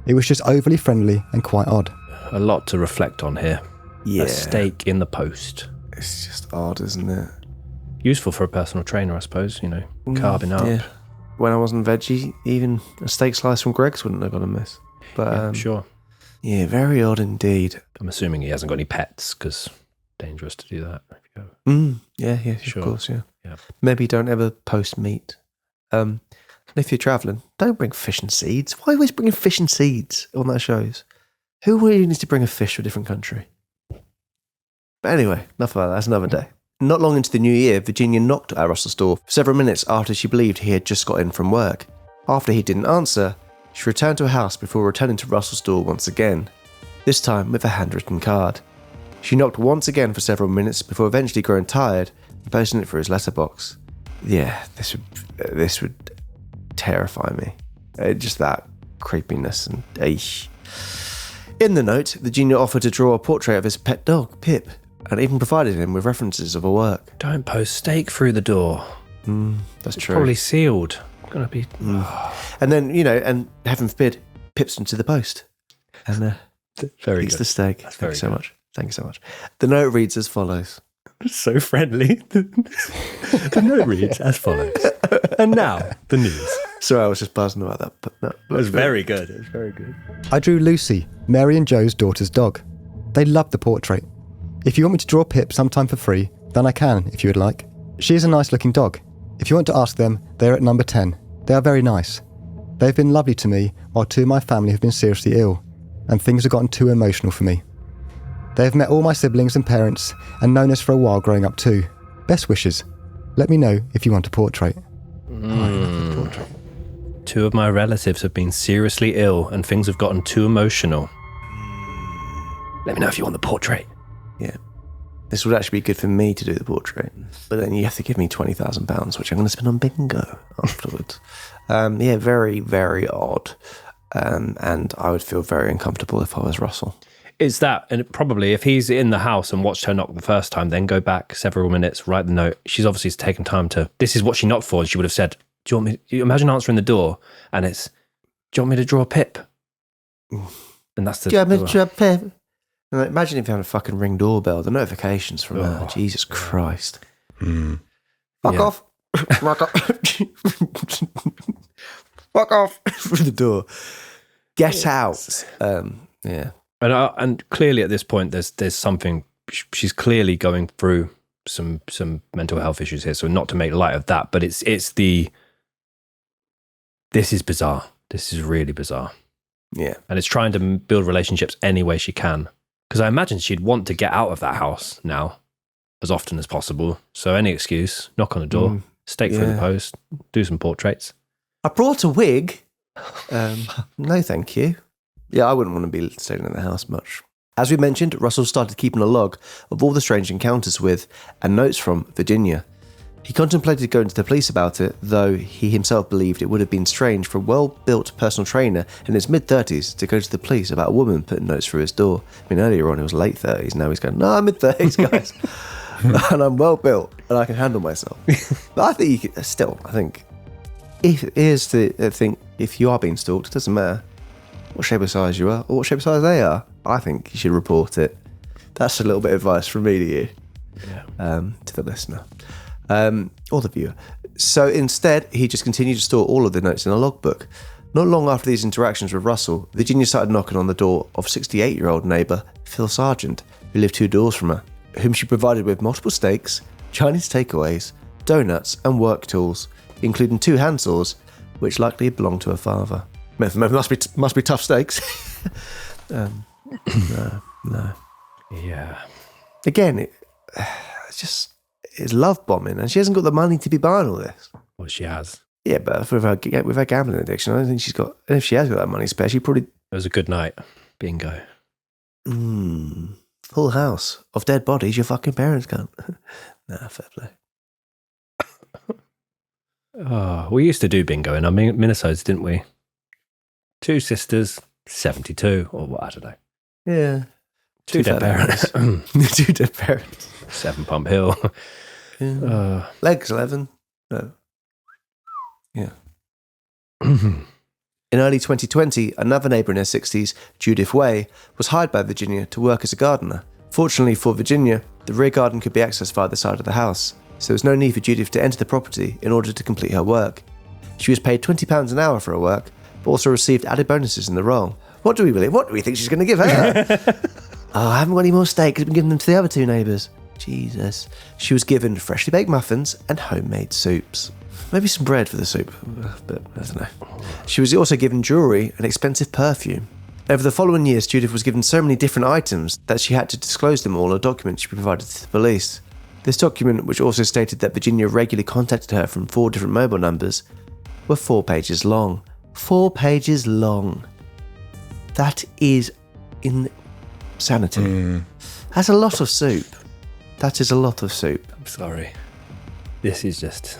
It was just overly friendly and quite odd. A lot to reflect on here. Yeah. A steak in the post. It's just odd, isn't it? Useful for a personal trainer, I suppose, carving up. Yeah. When I wasn't veggie, even a steak slice from Greg's wouldn't have gone amiss. But Yeah, sure. yeah, very odd indeed. I'm assuming he hasn't got any pets, because dangerous to do that. If you go. Yeah, Sure. of course, yeah. Yeah. Maybe don't ever post meat. And if you're travelling, don't bring fish and seeds. Why always bringing fish and seeds on that shows? Who really needs to bring a fish to a different country? But anyway, enough about that. That's another day. Not long into the new year, Virginia knocked at Russell's door for several minutes after she believed he had just got in from work. After he didn't answer, she returned to her house before returning to Russell's door once again, this time with a handwritten card. She knocked once again for several minutes before eventually growing tired and posting it for his letterbox. Yeah, this would terrify me. Just that creepiness and In the note, Virginia offered to draw a portrait of his pet dog, Pip, and even provided him with references of her work. Don't post steak through the door. That's true. Probably sealed. Gonna be. And then, and heaven forbid, Pip's into the post. And Very eats good. the steak. That's Thank you very so good. much. Thank you so much. The note reads as follows. So friendly. The note reads as follows. And now, the news. Sorry, I was just buzzing about that. But no, It was very good. It was very good. I drew Lucy, Mary and Joe's daughter's dog. They loved the portrait. If you want me to draw Pip sometime for free, then I can, if you would like. She is a nice looking dog. If you want to ask them, they're at number 10. They are very nice. They've been lovely to me while two of my family have been seriously ill, and things have gotten too emotional for me. They have met all my siblings and parents and known us for a while growing up too. Best wishes. Let me know if you want a portrait. Oh, I love the portrait. Two of my relatives have been seriously ill and things have gotten too emotional. Let me know if you want the portrait. Yeah. This would actually be good for me to do the portrait. But then you have to give me £20,000, which I'm going to spend on bingo afterwards. Yeah, very, very odd. And I would feel very uncomfortable if I was Russell. Is that, and probably if he's in the house and watched her knock the first time, then go back several minutes, write the note. She's obviously taken time to, this is what she knocked for. And she would have said, do you want me, you imagine answering the door and it's, do you want me to draw a Pip? And that's the... Do you want me to draw a Pip? And like, imagine if you had a fucking Ring doorbell, the notifications from her. Jesus Christ. Fuck off. Fuck off. Fuck off. Through the door. Get out. Yeah. And clearly at this point, there's something, she's clearly going through some mental health issues here. So not to make light of that, but it's this is bizarre. This is really bizarre. Yeah. And it's trying to build relationships any way she can. Because I imagine she'd want to get out of that house now as often as possible. So any excuse, knock on the door, steak through the post, do some portraits. I brought a wig. No, thank you. Yeah, I wouldn't want to be staying in the house much. As we mentioned, Russell started keeping a log of all the strange encounters with and notes from Virginia. He contemplated going to the police about it, though he himself believed it would have been strange for a well-built personal trainer in his mid-30s to go to the police about a woman putting notes through his door. I mean, earlier on he was late 30s, now he's going, no, I'm mid-30s, guys. And I'm well-built, and I can handle myself. But I think I think, here's the thing, if you are being stalked, it doesn't matter what shape or size you are, or what shape or size they are. I think you should report it. That's a little bit of advice from me to you, to the listener. Or the viewer. So instead, he just continued to store all of the notes in a logbook. Not long after these interactions with Russell, Virginia started knocking on the door of 68-year-old neighbour Phil Sargent, who lived 2 doors from her, whom she provided with multiple steaks, Chinese takeaways, donuts and work tools, including 2 hand saws, which likely belonged to her father. Must be tough steaks. No. Yeah. Again, it's love bombing, and she hasn't got the money to be buying all this. Well, she has. Yeah, but with her gambling addiction, I don't think she's got. And if she has got that money spare, she probably. It was a good night. Bingo. Full house of dead bodies. Your fucking parents can't. Nah, fair play. Oh, we used to do bingo in our Minnesotas, didn't we? 2 sisters, 72, or what? I don't know. Yeah. 2 dead parents. 2 dead parents. 7 Pump Hill. Yeah. Legs 11. No. Yeah. In early 2020, another neighbour in her 60s, Judith Way, was hired by Virginia to work as a gardener. Fortunately for Virginia, the rear garden could be accessed via the side of the house, so there was no need for Judith to enter the property in order to complete her work. She was paid £20 an hour for her work, but also received added bonuses in the role. What do we think she's going to give her? Oh, I haven't got any more steak because I've been giving them to the other 2 neighbours. Jesus. She was given freshly baked muffins and homemade soups. Maybe some bread for the soup, but I don't know. She was also given jewellery and expensive perfume. Over the following years, Judith was given so many different items that she had to disclose them all in a document she provided to the police. This document, which also stated that Virginia regularly contacted her from 4 different mobile numbers, were 4 pages long. 4 pages long. That is insanity. That's a lot of soup. That is a lot of soup. I'm sorry. This is just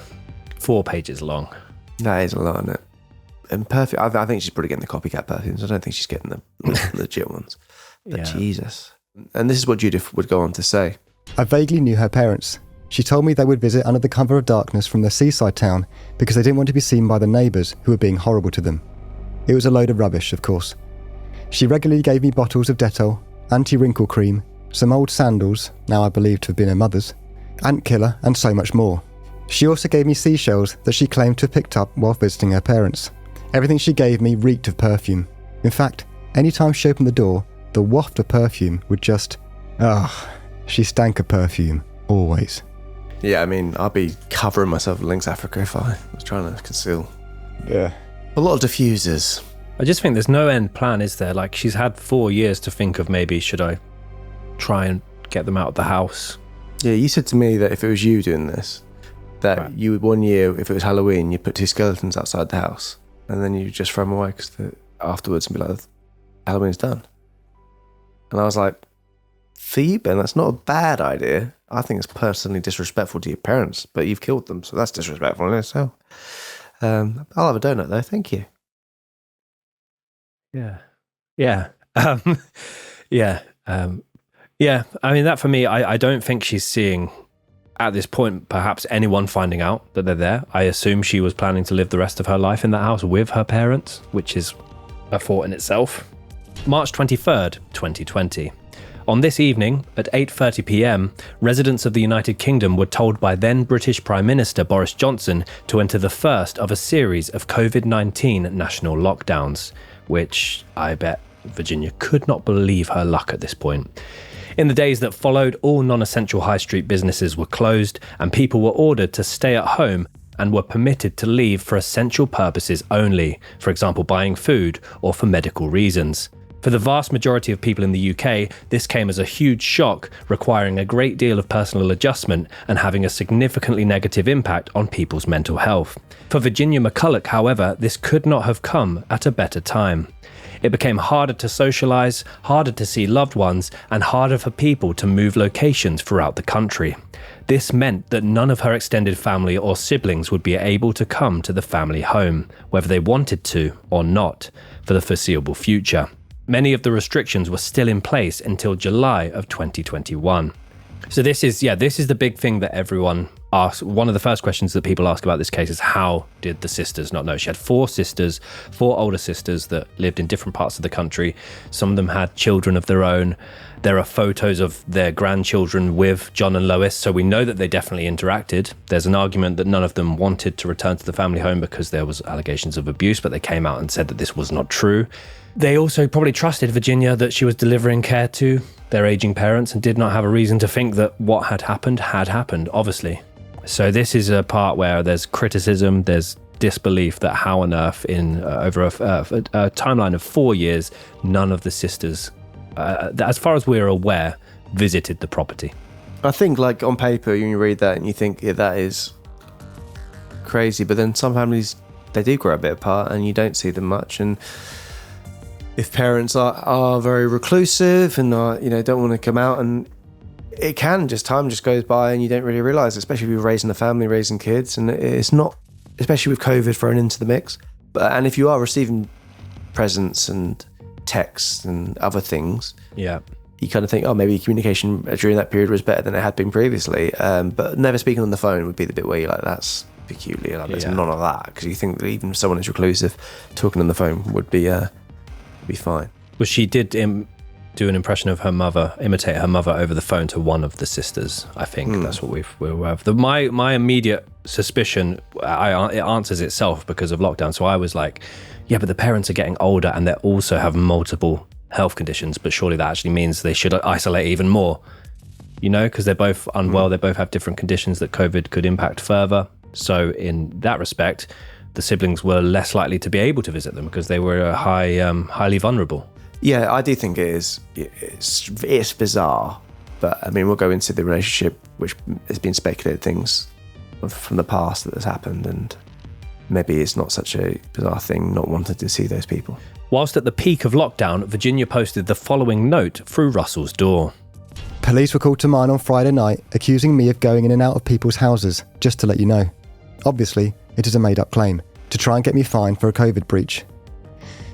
4 pages long. That is a lot, isn't it? And perfect. I think she's probably getting the copycat perfumes. I don't think she's getting the legit ones. But Yeah. Jesus. And this is what Judith would go on to say. I vaguely knew her parents. She told me they would visit under the cover of darkness from their seaside town because they didn't want to be seen by the neighbours who were being horrible to them. It was a load of rubbish, of course. She regularly gave me bottles of Dettol, anti-wrinkle cream, some old sandals, now I believe to have been her mother's, ant killer, and so much more. She also gave me seashells that she claimed to have picked up while visiting her parents. Everything she gave me reeked of perfume. In fact, any time she opened the door, the waft of perfume would just... she stank of perfume, always. Yeah, I mean, I'd be covering myself in Lynx Africa if I was trying to conceal. Yeah. A lot of diffusers. I just think there's no end plan, is there? Like, she's had 4 years to think of maybe, should I try and get them out of the house? Yeah, you said to me that if it was you doing this, that Right. you would 1 year, if it was Halloween, you'd put 2 skeletons outside the house and then you just throw them away afterwards and be like, Halloween's done. And I was like, for you, Ben, that's not a bad idea. I think it's personally disrespectful to your parents, but you've killed them, so that's disrespectful in itself. I'll have a donut though, thank you. Yeah. Yeah. Yeah. Yeah. I mean, that for me, I don't think she's seeing at this point perhaps anyone finding out that they're there. I assume she was planning to live the rest of her life in that house with her parents, which is a thought in itself. March 23rd, 2020. On this evening, at 8:30 p.m, residents of the United Kingdom were told by then British Prime Minister Boris Johnson to enter the first of a series of COVID-19 national lockdowns, which I bet Virginia could not believe her luck at this point. In the days that followed, all non-essential high street businesses were closed and people were ordered to stay at home and were permitted to leave for essential purposes only, for example buying food or for medical reasons. For the vast majority of people in the UK, this came as a huge shock, requiring a great deal of personal adjustment and having a significantly negative impact on people's mental health. For Virginia McCullough, however, this could not have come at a better time. It became harder to socialise, harder to see loved ones, and harder for people to move locations throughout the country. This meant that none of her extended family or siblings would be able to come to the family home, whether they wanted to or not, for the foreseeable future. Many of the restrictions were still in place until July of 2021. So this is the big thing that everyone asks. One of the first questions that people ask about this case is, how did the sisters not know? She had 4 sisters, 4 older sisters that lived in different parts of the country. Some of them had children of their own. There are photos of their grandchildren with John and Lois, so we know that they definitely interacted. There's an argument that none of them wanted to return to the family home because there was allegations of abuse, but they came out and said that this was not true. They also probably trusted Virginia that she was delivering care to their aging parents and did not have a reason to think that what had happened, obviously. So this is a part where there's criticism, there's disbelief that how on earth in over a timeline of 4 years, none of the sisters, as far as we're aware, visited the property. I think, like, on paper, you read that and you think, yeah, that is crazy, but then some families, they do grow a bit apart and you don't see them much. And if parents are very reclusive and don't want to come out, and it can just, time just goes by and you don't really realise, especially if you're raising a family, raising kids, and it's not, especially with COVID thrown into the mix. And if you are receiving presents and texts and other things, Yeah. you kind of think, oh, maybe communication during that period was better than it had been previously. But never speaking on the phone would be the bit where you're like, that's peculiar. Like, there's none of that, because you think that even if someone is reclusive, talking on the phone would be fine. Well, she did do an impression of her mother, imitate her mother over the phone to one of the sisters. I think that's what we're aware of. My immediate suspicion, it answers itself because of lockdown. So I was like, yeah, but the parents are getting older and they also have multiple health conditions, but surely that actually means they should isolate even more, because they're both unwell. They both have different conditions that COVID could impact further. So in that respect, the siblings were less likely to be able to visit them because they were highly vulnerable. Yeah, I do think it's bizarre, but I mean, we'll go into the relationship, which has been speculated things from the past that has happened, and maybe it's not such a bizarre thing not wanting to see those people. Whilst at the peak of lockdown, Virginia posted the following note through Russell's door. Police were called to mine on Friday night, accusing me of going in and out of people's houses, just to let you know. Obviously, it is a made-up claim, to try and get me fined for a COVID breach.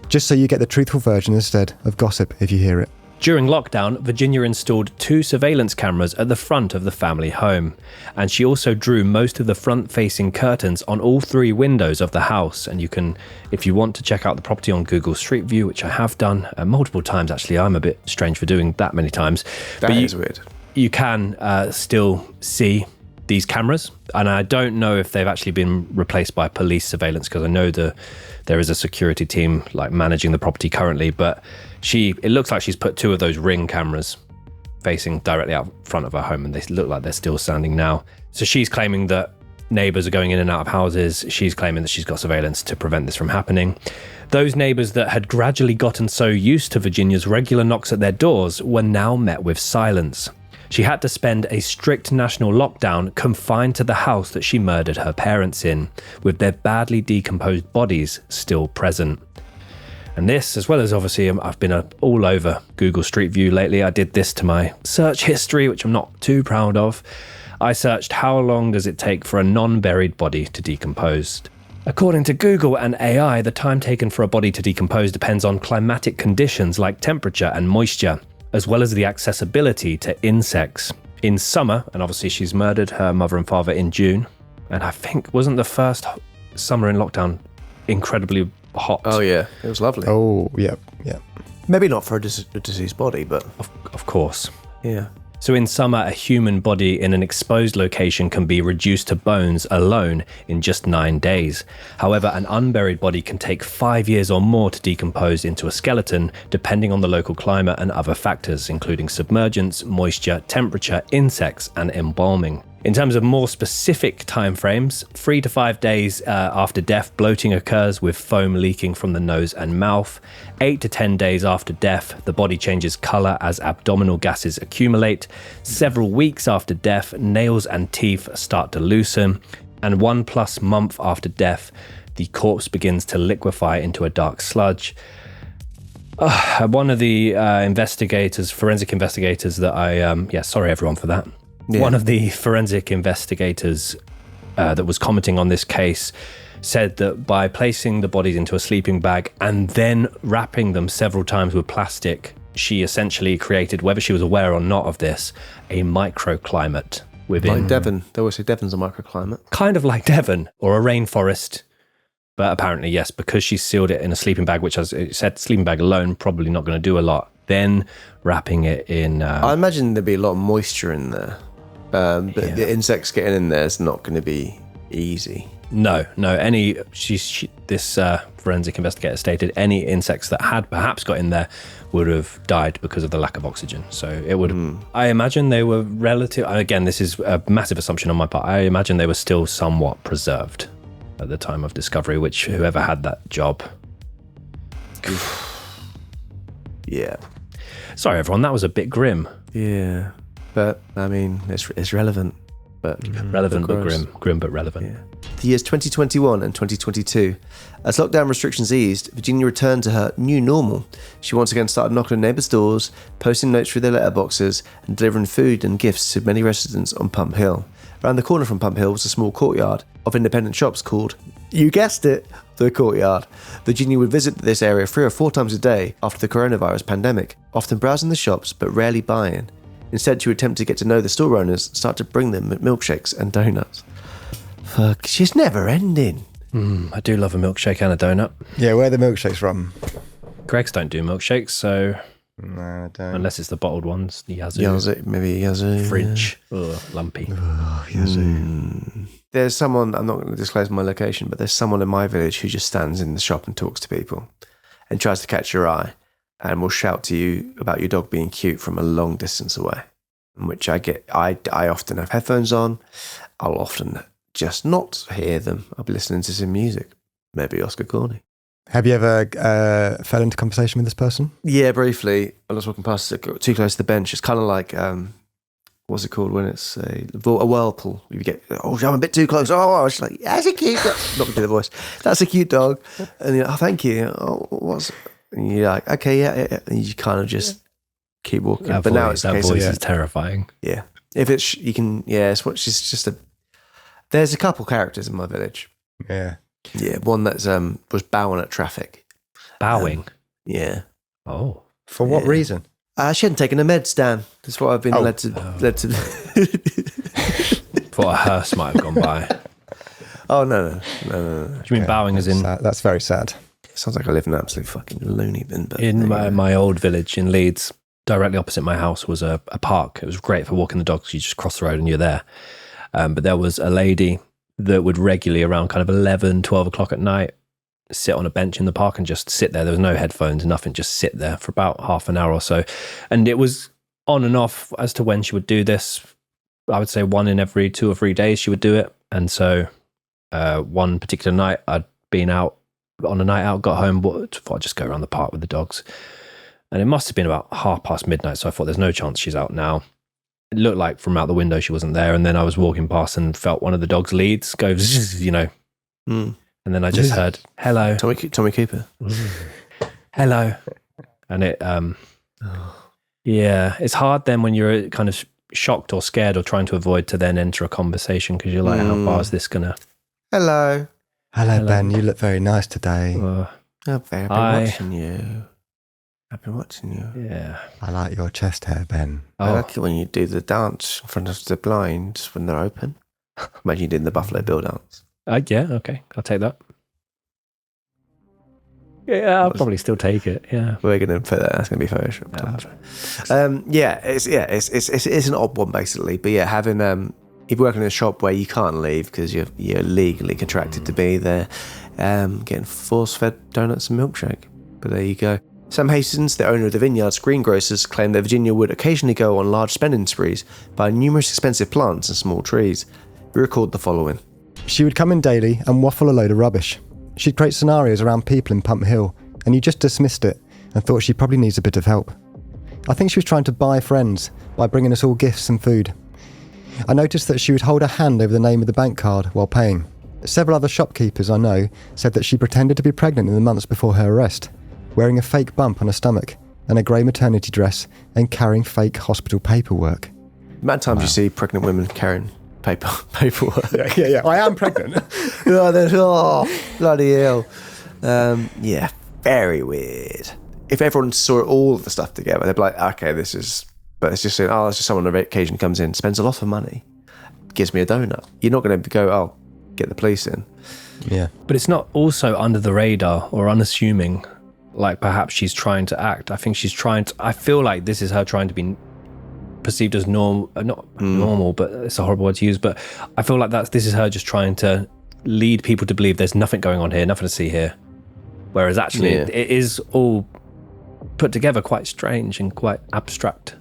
Just so you get the truthful version instead of gossip if you hear it. During lockdown, Virginia installed 2 surveillance cameras at the front of the family home, and she also drew most of the front-facing curtains on all 3 windows of the house. And you can, if you want to check out the property on Google Street View, which I have done multiple times actually. I'm a bit strange for doing that many times. That is weird. You can still see these cameras, and I don't know if they've actually been replaced by police surveillance, because I know there is a security team like managing the property currently, but it looks like she's put 2 of those Ring cameras facing directly out front of her home, and they look like they're still standing now. So she's claiming that neighbours are going in and out of houses. She's claiming that she's got surveillance to prevent this from happening. Those neighbours that had gradually gotten so used to Virginia's regular knocks at their doors were now met with silence. She had to spend a strict national lockdown confined to the house that she murdered her parents in, with their badly decomposed bodies still present. And this, as well as obviously I've been all over Google Street View lately. I did this to my search history, which I'm not too proud of. I searched how long does it take for a non-buried body to decompose. According to Google and AI, the time taken for a body to decompose depends on climatic conditions like temperature and moisture, as well as the accessibility to insects. In summer, and obviously she's murdered her mother and father in June, and I think wasn't the first summer in lockdown incredibly hot? Oh yeah, it was lovely. Oh, yeah. Maybe not for a deceased body, but Of course. yeah. So in summer, a human body in an exposed location can be reduced to bones alone in just 9 days. However, an unburied body can take 5 years or more to decompose into a skeleton, depending on the local climate and other factors, including submergence, moisture, temperature, insects, and embalming. In terms of more specific timeframes, 3 to 5 days after death, bloating occurs with foam leaking from the nose and mouth. 8 to 10 days after death, the body changes colour as abdominal gases accumulate. Several weeks after death, nails and teeth start to loosen. And 1+ month after death, the corpse begins to liquefy into a dark sludge. One of the forensic investigators that sorry everyone for that. Yeah. One of the forensic investigators that was commenting on this case said that by placing the bodies into a sleeping bag and then wrapping them several times with plastic, she essentially created, whether she was aware or not of this, a microclimate within... Like Devon. They always say Devon's a microclimate. Kind of like Devon, or a rainforest. But apparently, yes, because she sealed it in a sleeping bag, which, as it said, sleeping bag alone, probably not going to do a lot. Then wrapping it in... I imagine there'd be a lot of moisture in there. But the insects getting in there is not going to be easy. No. This forensic investigator stated any insects that had perhaps got in there would have died because of the lack of oxygen. So it would. I imagine they were relative. Again, this is a massive assumption on my part. I imagine they were still somewhat preserved at the time of discovery. Which whoever had that job. Yeah. Sorry, everyone. That was a bit grim. Yeah. But, I mean, it's relevant. But relevant but grim. Grim but relevant. Yeah. The years 2021 and 2022. As lockdown restrictions eased, Virginia returned to her new normal. She once again started knocking on neighbours' doors, posting notes through their letterboxes, and delivering food and gifts to many residents on Pump Hill. Around the corner from Pump Hill was a small courtyard of independent shops called, you guessed it, the Courtyard. Virginia would visit this area 3 or 4 times a day after the coronavirus pandemic, often browsing the shops but rarely buying. Instead, she would attempt to get to know the store owners and start to bring them milkshakes and donuts. Fuck, she's never ending. I do love a milkshake and a donut. Yeah, where are the milkshakes from? Greg's don't do milkshakes, so... No, I don't. Unless it's the bottled ones, the Yazoo. Maybe Yazoo. Fridge. Ugh, lumpy. Yazoo. There's someone, I'm not going to disclose my location, but there's someone in my village who just stands in the shop and talks to people and tries to catch your eye and will shout to you about your dog being cute from a long distance away. Which I often have headphones on. I'll often just not hear them. I'll be listening to some music. Maybe Oscar Corney. Have you ever fell into conversation with this person? Yeah, briefly. I was walking past, too close to the bench. It's kind of like what's it called when it's a whirlpool? You get, I'm a bit too close. Oh, she's like, that's a cute dog. Not gonna do the voice. That's a cute dog. And you're like, oh, thank you. Oh, what's? And you're like, okay, yeah. And you kind of just keep walking. That but voice, now it's that voice is terrifying. Yeah. If it's, you can, yeah, it's just a, there's a couple characters in my village. Yeah. Yeah. One that's, was bowing at traffic. Bowing? Yeah. Oh. For what reason? She hadn't taken her meds, Dan. That's what I've been led to. Thought a hearse might have gone by. Oh, no. Do you mean bowing as in? That's very sad. Sounds like I live in an absolute fucking loony bin. But In my old village in Leeds, directly opposite my house was a park. It was great for walking the dogs. You just cross the road and you're there. But there was a lady that would regularly around kind of 11, 12 o'clock at night sit on a bench in the park and just sit there. There was no headphones, nothing, just sit there for about half an hour or so. And it was on and off as to when she would do this. I would say 1 in every 2 or 3 days she would do it. And so one particular night I'd been out on a night out, got home, thought I'd just go around the park with the dogs. And it must have been about 5:30 midnight. So I thought there's no chance she's out now. It looked like from out the window she wasn't there. And then I was walking past and felt one of the dog's leads go, you know. Mm. And then I just heard, hello. Tommy Cooper. Hello. And it, yeah, it's hard then when you're kind of shocked or scared or trying to avoid to then enter a conversation because you're like, how far is this going to... Hello, Ben. You look very nice today. I've been watching you. I've been watching you. Yeah. I like your chest hair, Ben. I like it when you do the dance in front of the blinds when they're open. Imagine you doing the Buffalo Bill dance. Yeah, okay. I'll take that. Yeah, I'll probably still take it. Yeah. We're going to put that. That's going to be photoshopped. It's an odd one basically. But yeah, having if you're working in a shop where you can't leave because you're legally contracted to be there, getting force-fed donuts and milkshake. But there you go. Sam Hastings, the owner of the vineyard's greengrocers, claimed that Virginia would occasionally go on large spending sprees, buy numerous expensive plants and small trees. He recalled the following. She would come in daily and waffle a load of rubbish. She'd create scenarios around people in Pump Hill, and you just dismissed it and thought she probably needs a bit of help. I think she was trying to buy friends by bringing us all gifts and food. I noticed that she would hold her hand over the name of the bank card while paying. Several other shopkeepers I know said that she pretended to be pregnant in the months before her arrest, wearing a fake bump on her stomach and a grey maternity dress and carrying fake hospital paperwork. The amount of times you see pregnant women carrying paperwork. Yeah. I am pregnant. Bloody hell. Yeah, very weird. If everyone saw all of the stuff together, they'd be like, okay, this is... But it's just saying, it's just someone on occasion comes in, spends a lot of money, gives me a donut. You're not going to go, get the police in. Yeah. But it's not also under the radar or unassuming, like perhaps she's trying to act. I think she's trying to... I feel like this is her trying to be perceived as normal, but it's a horrible word to use, but I feel like this is her just trying to lead people to believe there's nothing going on here, nothing to see here. Whereas actually it is all put together quite strange and quite abstract.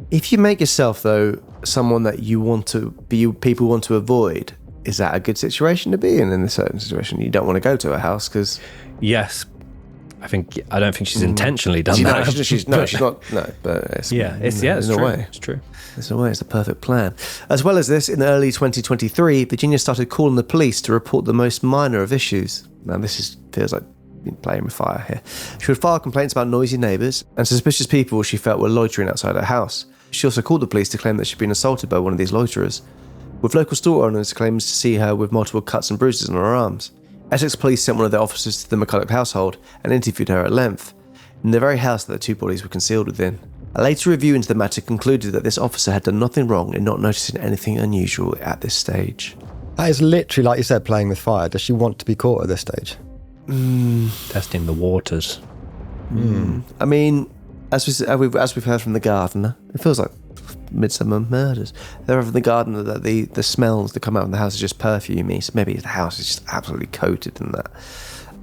If you make yourself, though, someone that you want to be, people want to avoid, is that a good situation to be in a certain situation? You don't want to go to a house because... Yes. I don't think she's intentionally done that. She's not. No, but it's, it's true. Way. It's true. There's no way. It's the perfect plan. As well as this, in early 2023, Virginia started calling the police to report the most minor of issues. Now, feels like playing with fire here. She would file complaints about noisy neighbours and suspicious people she felt were loitering outside her house. She also called the police to claim that she'd been assaulted by one of these loiterers, with local store owners claiming to see her with multiple cuts and bruises on her arms. Essex police sent one of their officers to the McCullough household and interviewed her at length, in the very house that the two bodies were concealed within. A later review into the matter concluded that this officer had done nothing wrong in not noticing anything unusual at this stage. That is literally, like you said, playing with fire. Does she want to be caught at this stage? Testing the waters. I mean, as we've heard from the gardener, it feels like Midsummer Murders. They're from the gardener that the smells that come out of the house are just perfumey. So maybe the house is just absolutely coated in that.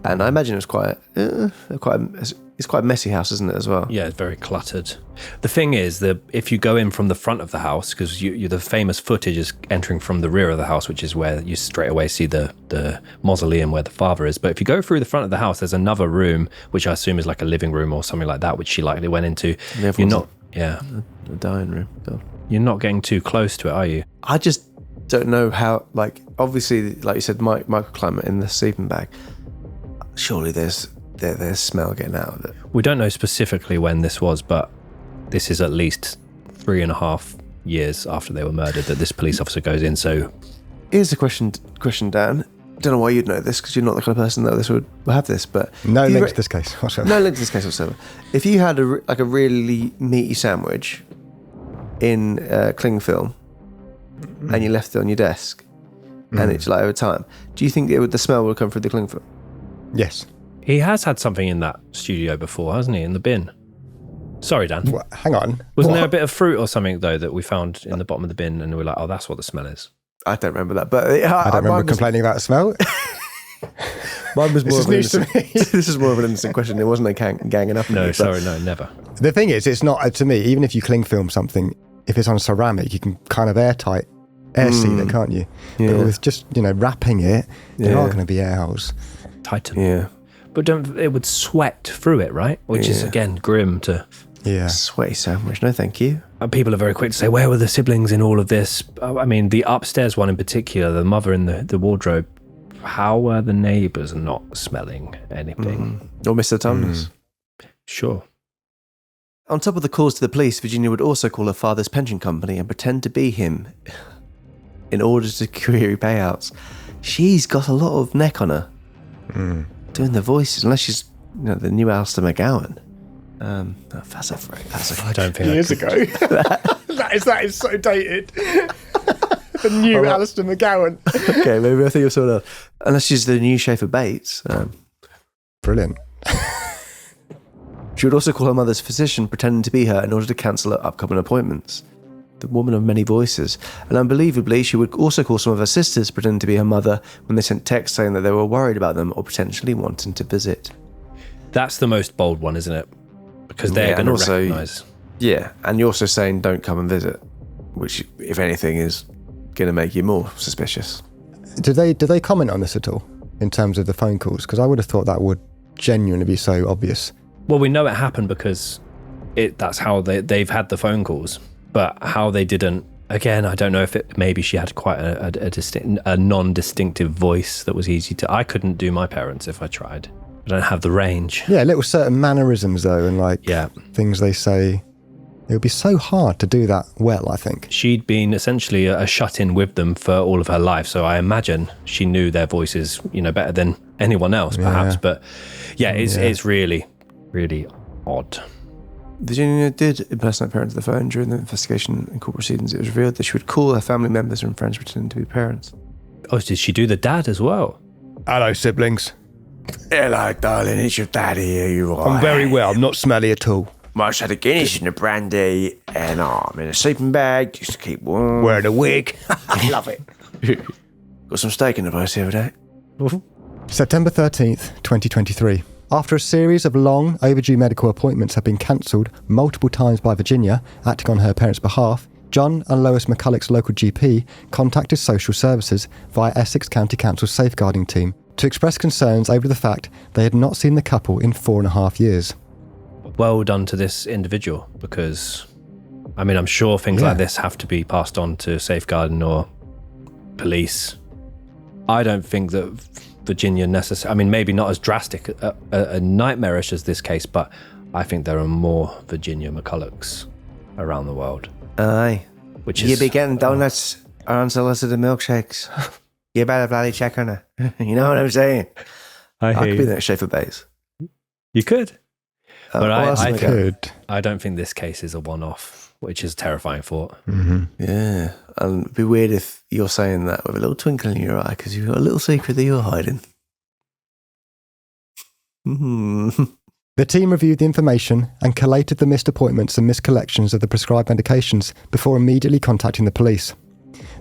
And I imagine it's quite a messy house, isn't it, as well? Yeah, it's very cluttered. The thing is that if you go in from the front of the house, because the famous footage is entering from the rear of the house, which is where you straight away see the mausoleum where the father is. But if you go through the front of the house, there's another room, which I assume is like a living room or something like that, which she likely went into. A dying room. God. You're not getting too close to it, are you? I just don't know how, like, obviously, like you said, microclimate in the sleeping bag. Surely there's smell getting out of it. We don't know specifically when this was, but this is at least 3.5 years after they were murdered that this police officer goes in. So here's a question, Dan. Don't know why you'd know this, because you're not the kind of person that this would have this, but No link to this case whatsoever. no link to this case whatsoever. If you had a really meaty sandwich in cling film and you left it on your desk and it's like over time, do you think the smell would come through the cling film? Yes. he has had something in that studio before, hasn't he? In the bin. Sorry, Dan. What? Hang on. Wasn't there a bit of fruit or something, though, that we found in the bottom of the bin and we were like, oh, that's what the smell is? I don't remember that, but I don't remember complaining about the smell. Mine was more of an This is news to me. This is more of an innocent question. It wasn't a ganging up. No, me, sorry, no, never. The thing is, it's not, to me, even if you cling film something, if it's on ceramic, you can kind of air seal it, can't you? Yeah. But with just, wrapping it, there are going to be air holes. Titan. Yeah. But it would sweat through it, right? Which is, again, grim to... Yeah. Sweaty sandwich. No, thank you. And people are very quick to say, where were the siblings in all of this? I mean, the upstairs one in particular, the mother in the wardrobe, how were the neighbours not smelling anything? Or Mr. Thomas. Sure. On top of the calls to the police, Virginia would also call her father's pension company and pretend to be him in order to query payouts. She's got a lot of neck on her. Doing the voices, unless she's the new Alistair McGowan. That's a I don't think Years ago. that is so dated. The new Alistair McGowan. Okay, maybe I think of someone else. Unless she's the new Schaefer Bates. Brilliant. She would also call her mother's physician, pretending to be her in order to cancel her upcoming appointments. The woman of many voices. And unbelievably, she would also call some of her sisters, pretending to be her mother, when they sent texts saying that they were worried about them or potentially wanting to visit. That's the most bold one, isn't it? Because they're going to recognise. Yeah, and you're also saying don't come and visit, which, if anything, is going to make you more suspicious. Did they comment on this at all in terms of the phone calls? Because I would have thought that would genuinely be so obvious. Well, we know it happened because that's how they've had the phone calls. But how they didn't, again, I don't know if maybe she had quite a non-distinctive voice that was easy to... I couldn't do my parents if I tried. I don't have the range. Yeah, little certain mannerisms though, and things they say. It would be so hard to do that well, I think. She'd been essentially a shut-in with them for all of her life, so I imagine she knew their voices, better than anyone else, perhaps. But it's really, really odd. Virginia did impersonate parents on the phone during the investigation and court proceedings. It was revealed that she would call her family members and friends pretending to be parents. Oh, did she do the dad as well? Hello, siblings. Hello, darling, it's your daddy here, you are. I'm very well, I'm not smelly at all. Much had a Guinness and a brandy, and I'm in a sleeping bag just to keep warm. Wearing a wig. I love it. Got some steak in the place the other day. September 13th, 2023. After a series of long, overdue medical appointments have been cancelled multiple times by Virginia, acting on her parents' behalf, John and Lois McCullough's local GP contacted social services via Essex County Council's safeguarding team to express concerns over the fact they had not seen the couple in 4.5 years. Well done to this individual, because, I'm sure things like this have to be passed on to safeguarding or police. I don't think that Virginia necessarily... maybe not as drastic, a nightmarish as this case, but I think there are more Virginia McCulloughs around the world. Aye. Which is... You be getting donuts or unsolicited milkshakes. You better bloody check on her. You know what I'm saying? I could be the next Schaefer Bates. You could. But I could. I don't think this case is a one-off, which is a terrifying thought. Mm-hmm. Yeah. And it'd be weird if you're saying that with a little twinkle in your eye because you've got a little secret that you're hiding. The team reviewed the information and collated the missed appointments and miscollections of the prescribed medications before immediately contacting the police.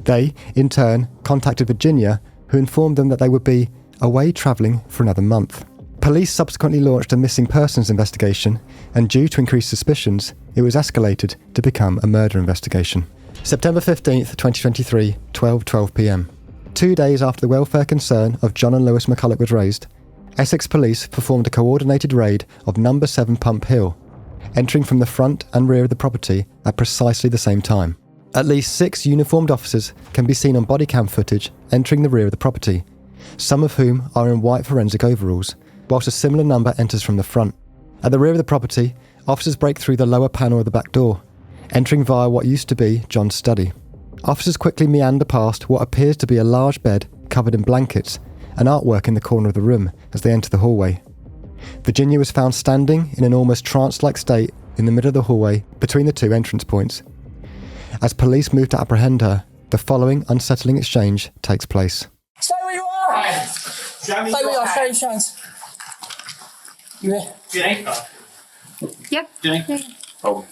They, in turn, contacted Virginia, who informed them that they would be away travelling for another month. Police subsequently launched a missing persons investigation, and due to increased suspicions, it was escalated to become a murder investigation. September 15th, 2023, 12:12 p.m. 2 days after the welfare concern of John and Lois McCullough was raised, Essex Police performed a coordinated raid of number 7 Pump Hill, entering from the front and rear of the property at precisely the same time. At least 6 uniformed officers can be seen on body cam footage entering the rear of the property, some of whom are in white forensic overalls, whilst a similar number enters from the front. At the rear of the property, officers break through the lower panel of the back door, entering via what used to be John's study. Officers quickly meander past what appears to be a large bed covered in blankets and artwork in the corner of the room as they enter the hallway. Virginia was found standing in an almost trance-like state in the middle of the hallway between the 2 entrance points. As police move to apprehend her, the following unsettling exchange takes place. Stay where you are! Stay where you are, show your hands. You here? Yep. Oh.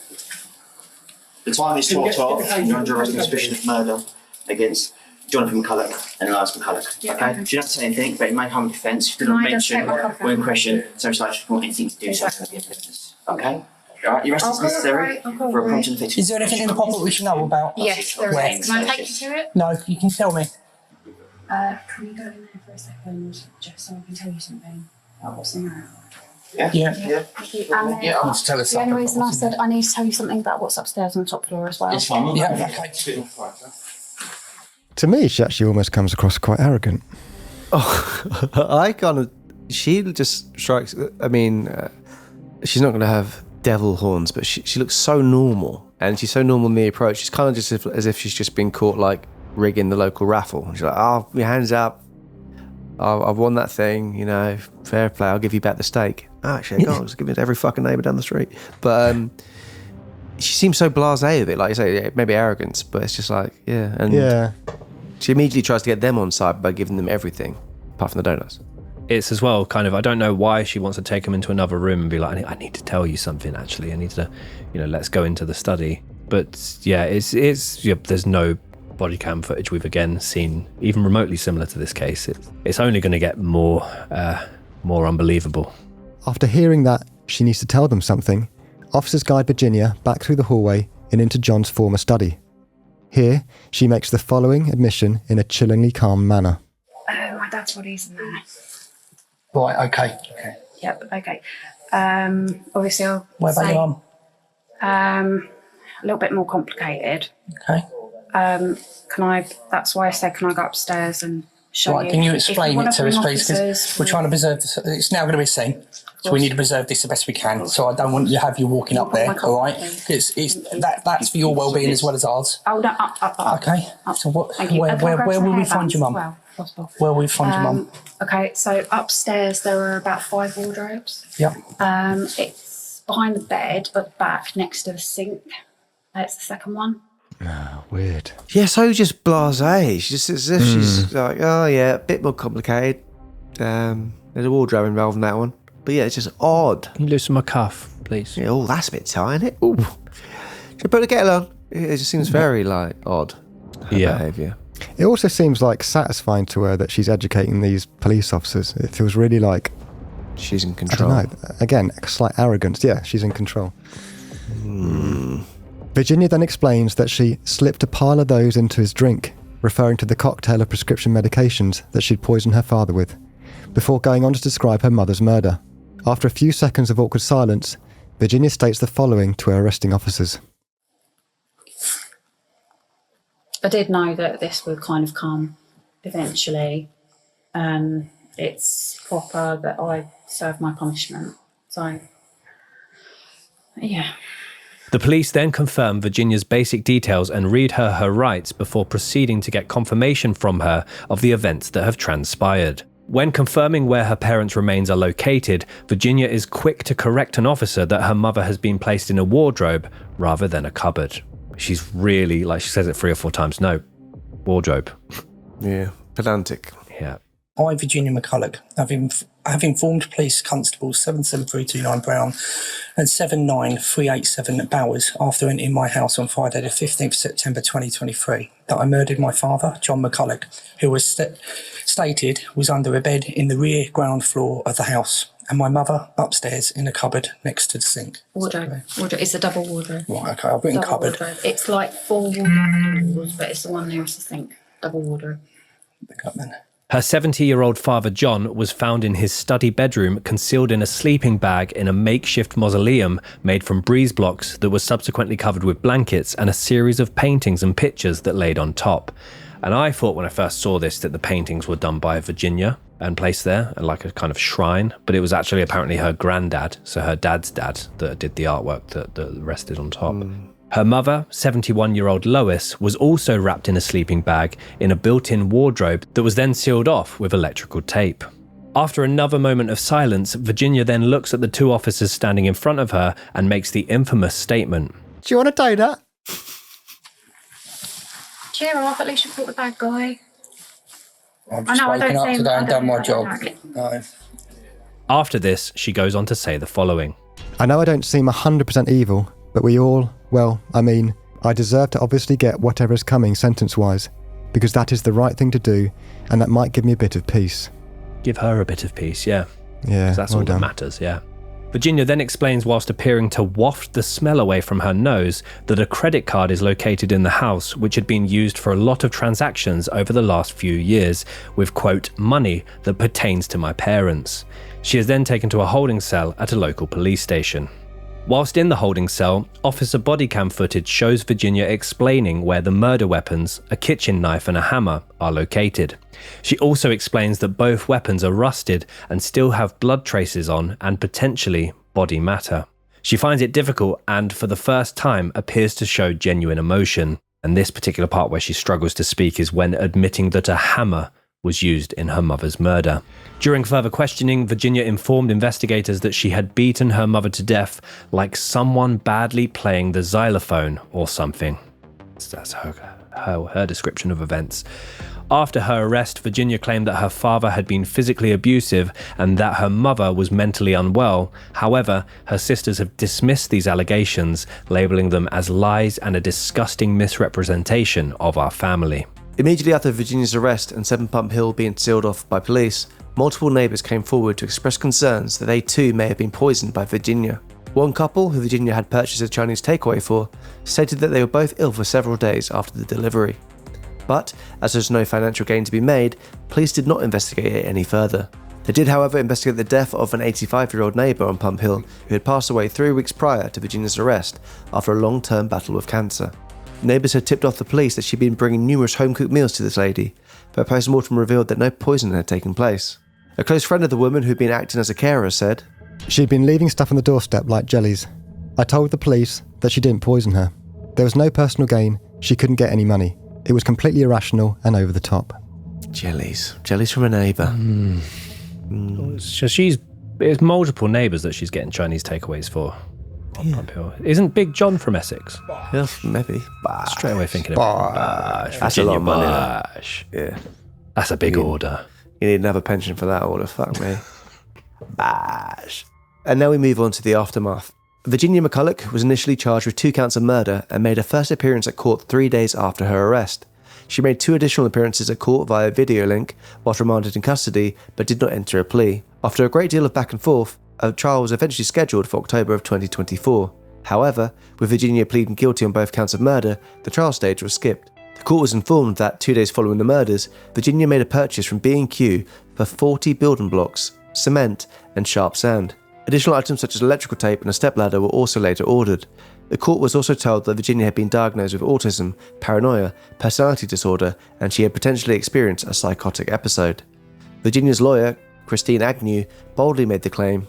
The time is 12:12. You're under arrest on suspicion of murder against Jonathan McCullough and Lois McCullough. Yeah, Okay? okay. You don't have to say anything, but it may harm defence. If you No, do not I just mention take my cover. or in question, so it's like you want anything to do so with the evidence. Okay? Alright, your arrest is necessary I'll for a cooperate. prompt and effective. Is there anything in the property we should know about? Yes, there Where? is. Can I take you to it? No, you can tell me. Can we go in there for a second, just so I can tell you something about what's in there? Yeah. Yeah. Yeah, I want to tell us the only something. reason I said I need to tell you something about what's upstairs on the top floor as well. It's fine. Yeah, okay. To me, she actually almost comes across quite arrogant. I kind of. She just strikes. I mean, she's not going to have devil horns, but she looks so normal, and she's so normal in the approach. She's kind of just as if she's just been caught like rigging the local raffle. She's like, "Oh, your hands up! I've won that thing. You know, fair play. I'll give you back the steak." Oh, actually, I can't. Just give it to every fucking neighbour down the street. But she seems so blasé with it. Like you say, yeah, maybe arrogance, but it's just like, yeah. And Yeah. she immediately tries to get them on side by giving them everything, apart from the donuts. It's as well kind of, I don't know why she wants to take him into another room and be like, I need to tell you something, actually. I need to, let's go into the study. But yeah, there's no body cam footage we've again seen, even remotely similar to this case. It's only going to get more unbelievable. After hearing that she needs to tell them something, officers guide Virginia back through the hallway and into John's former study. Here, she makes the following admission in a chillingly calm manner. Oh, my dad's body's in there. Right, okay. Yep, okay. Obviously I'll Where about say, your mum? a little bit more complicated. Okay. That's why I said, can I go upstairs and show Right, you? can you If explain wanna it to bring us, please? Because officers, we're trying to preserve this. It's now going to be seen, so we need to preserve this the best we can. So I don't want you to have you walking up there, all right? Because that's for your well-being as well as ours. Oh, no, up. Okay. Up. So what? Thank you. Where Can I grab some will we hairbands find your as mum? well, if possible? Where will we find your mum? Okay, so upstairs there are about 5 wardrobes. Yep. It's behind the bed, but back next to the sink. That's the second one. Weird. Yeah, so just blasé. She's just as if she's like, oh yeah, a bit more complicated. There's a wardrobe involved in that one. But yeah, it's just odd. Can you loosen my cuff, please? Yeah, oh, that's a bit tight, isn't it? Ooh. Should I put a kettle on? It just seems very, like, odd, her behaviour. It also seems like satisfying to her that she's educating these police officers. It feels really like, She's in I control. don't know, again, slight arrogance. Yeah, she's in control. Virginia then explains that she slipped a pile of those into his drink, referring to the cocktail of prescription medications that she'd poisoned her father with, before going on to describe her mother's murder. After a few seconds of awkward silence, Virginia states the following to her arresting officers. I did know that this would kind of come eventually. It's proper that I serve my punishment. So, yeah. The police then confirm Virginia's basic details and read her rights before proceeding to get confirmation from her of the events that have transpired. When confirming where her parents' remains are located, Virginia is quick to correct an officer that her mother has been placed in a wardrobe rather than a cupboard. She's really, like she says it 3 or 4 times, no, wardrobe. Yeah, pedantic. Yeah. I, Virginia McCullough, have informed Police Constables 77329 Brown and 79387 Bowers after entering my house on Friday the 15th September 2023 that I murdered my father, John McCullough, who was stated was under a bed in the rear ground floor of the house, and my mother upstairs in a cupboard next to the sink. Wardrobe. It's a double wardrobe. Right, okay, I've written Double cupboard. wardrobe. It's like 4 wardrobe doors, but it's the one nearest the sink. Double wardrobe. Pick up then. Her 70-year-old father, John, was found in his study bedroom, concealed in a sleeping bag in a makeshift mausoleum made from breeze blocks that was subsequently covered with blankets and a series of paintings and pictures that laid on top. And I thought when I first saw this that the paintings were done by Virginia and placed there like a kind of shrine, but it was actually apparently her granddad, so her dad's dad, that did the artwork that rested on top. Her mother, 71-year-old Lois, was also wrapped in a sleeping bag in a built-in wardrobe that was then sealed off with electrical tape. After another moment of silence, Virginia then looks at the two officers standing in front of her and makes the infamous statement. Do you want to do that? Cheer up, at least you caught the bad guy. I've just woken up today and done my job. No. After this, she goes on to say the following. I know I don't seem 100% evil, but we all, I deserve to obviously get whatever is coming sentence-wise, because that is the right thing to do, and that might give me a bit of peace. Give her a bit of peace, yeah. Yeah, 'Cause that's well all done. that matters, yeah. Virginia then explains, whilst appearing to waft the smell away from her nose, that a credit card is located in the house, which had been used for a lot of transactions over the last few years, with, quote, money that pertains to my parents. She is then taken to a holding cell at a local police station. Whilst in the holding cell, officer body cam footage shows Virginia explaining where the murder weapons, a kitchen knife and a hammer, are located. She also explains that both weapons are rusted and still have blood traces on and potentially body matter. She finds it difficult and, for the first time, appears to show genuine emotion. And this particular part where she struggles to speak is when admitting that a hammer was used in her mother's murder. During further questioning, Virginia informed investigators that she had beaten her mother to death like someone badly playing the xylophone or something. That's her description of events. After her arrest, Virginia claimed that her father had been physically abusive and that her mother was mentally unwell. However, her sisters have dismissed these allegations, labelling them as lies and a disgusting misrepresentation of our family. Immediately after Virginia's arrest and 7 Pump Hill being sealed off by police, multiple neighbours came forward to express concerns that they too may have been poisoned by Virginia. One couple, who Virginia had purchased a Chinese takeaway for, stated that they were both ill for several days after the delivery. But, as there was no financial gain to be made, police did not investigate it any further. They did, however, investigate the death of an 85-year-old neighbour on Pump Hill who had passed away 3 weeks prior to Virginia's arrest after a long-term battle with cancer. Neighbours had tipped off the police that she'd been bringing numerous home-cooked meals to this lady, but post-mortem revealed that no poisoning had taken place. A close friend of the woman who'd been acting as a carer said, She'd been leaving stuff on the doorstep like jellies. I told the police that she didn't poison her. There was no personal gain, she couldn't get any money. It was completely irrational and over the top. Jellies from a neighbour. So it's multiple neighbours that she's getting Chinese takeaways for. Pump Hill. Isn't Big John from Essex? Yeah, maybe. Straight away thinking of Bash. That's a lot of money. Bash. Yeah. That's a big order. You need another pension for that order, fuck me. Bash. And now we move on to the aftermath. Virginia McCullough was initially charged with 2 counts of murder and made her first appearance at court 3 days after her arrest. She made 2 additional appearances at court via video link whilst remanded in custody, but did not enter a plea. After a great deal of back and forth, a trial was eventually scheduled for October of 2024. However, with Virginia pleading guilty on both counts of murder, the trial stage was skipped. The court was informed that 2 days following the murders, Virginia made a purchase from B&Q for 40 building blocks, cement and sharp sand. Additional items such as electrical tape and a stepladder were also later ordered. The court was also told that Virginia had been diagnosed with autism, paranoia, personality disorder, and she had potentially experienced a psychotic episode. Virginia's lawyer, Christine Agnew, boldly made the claim,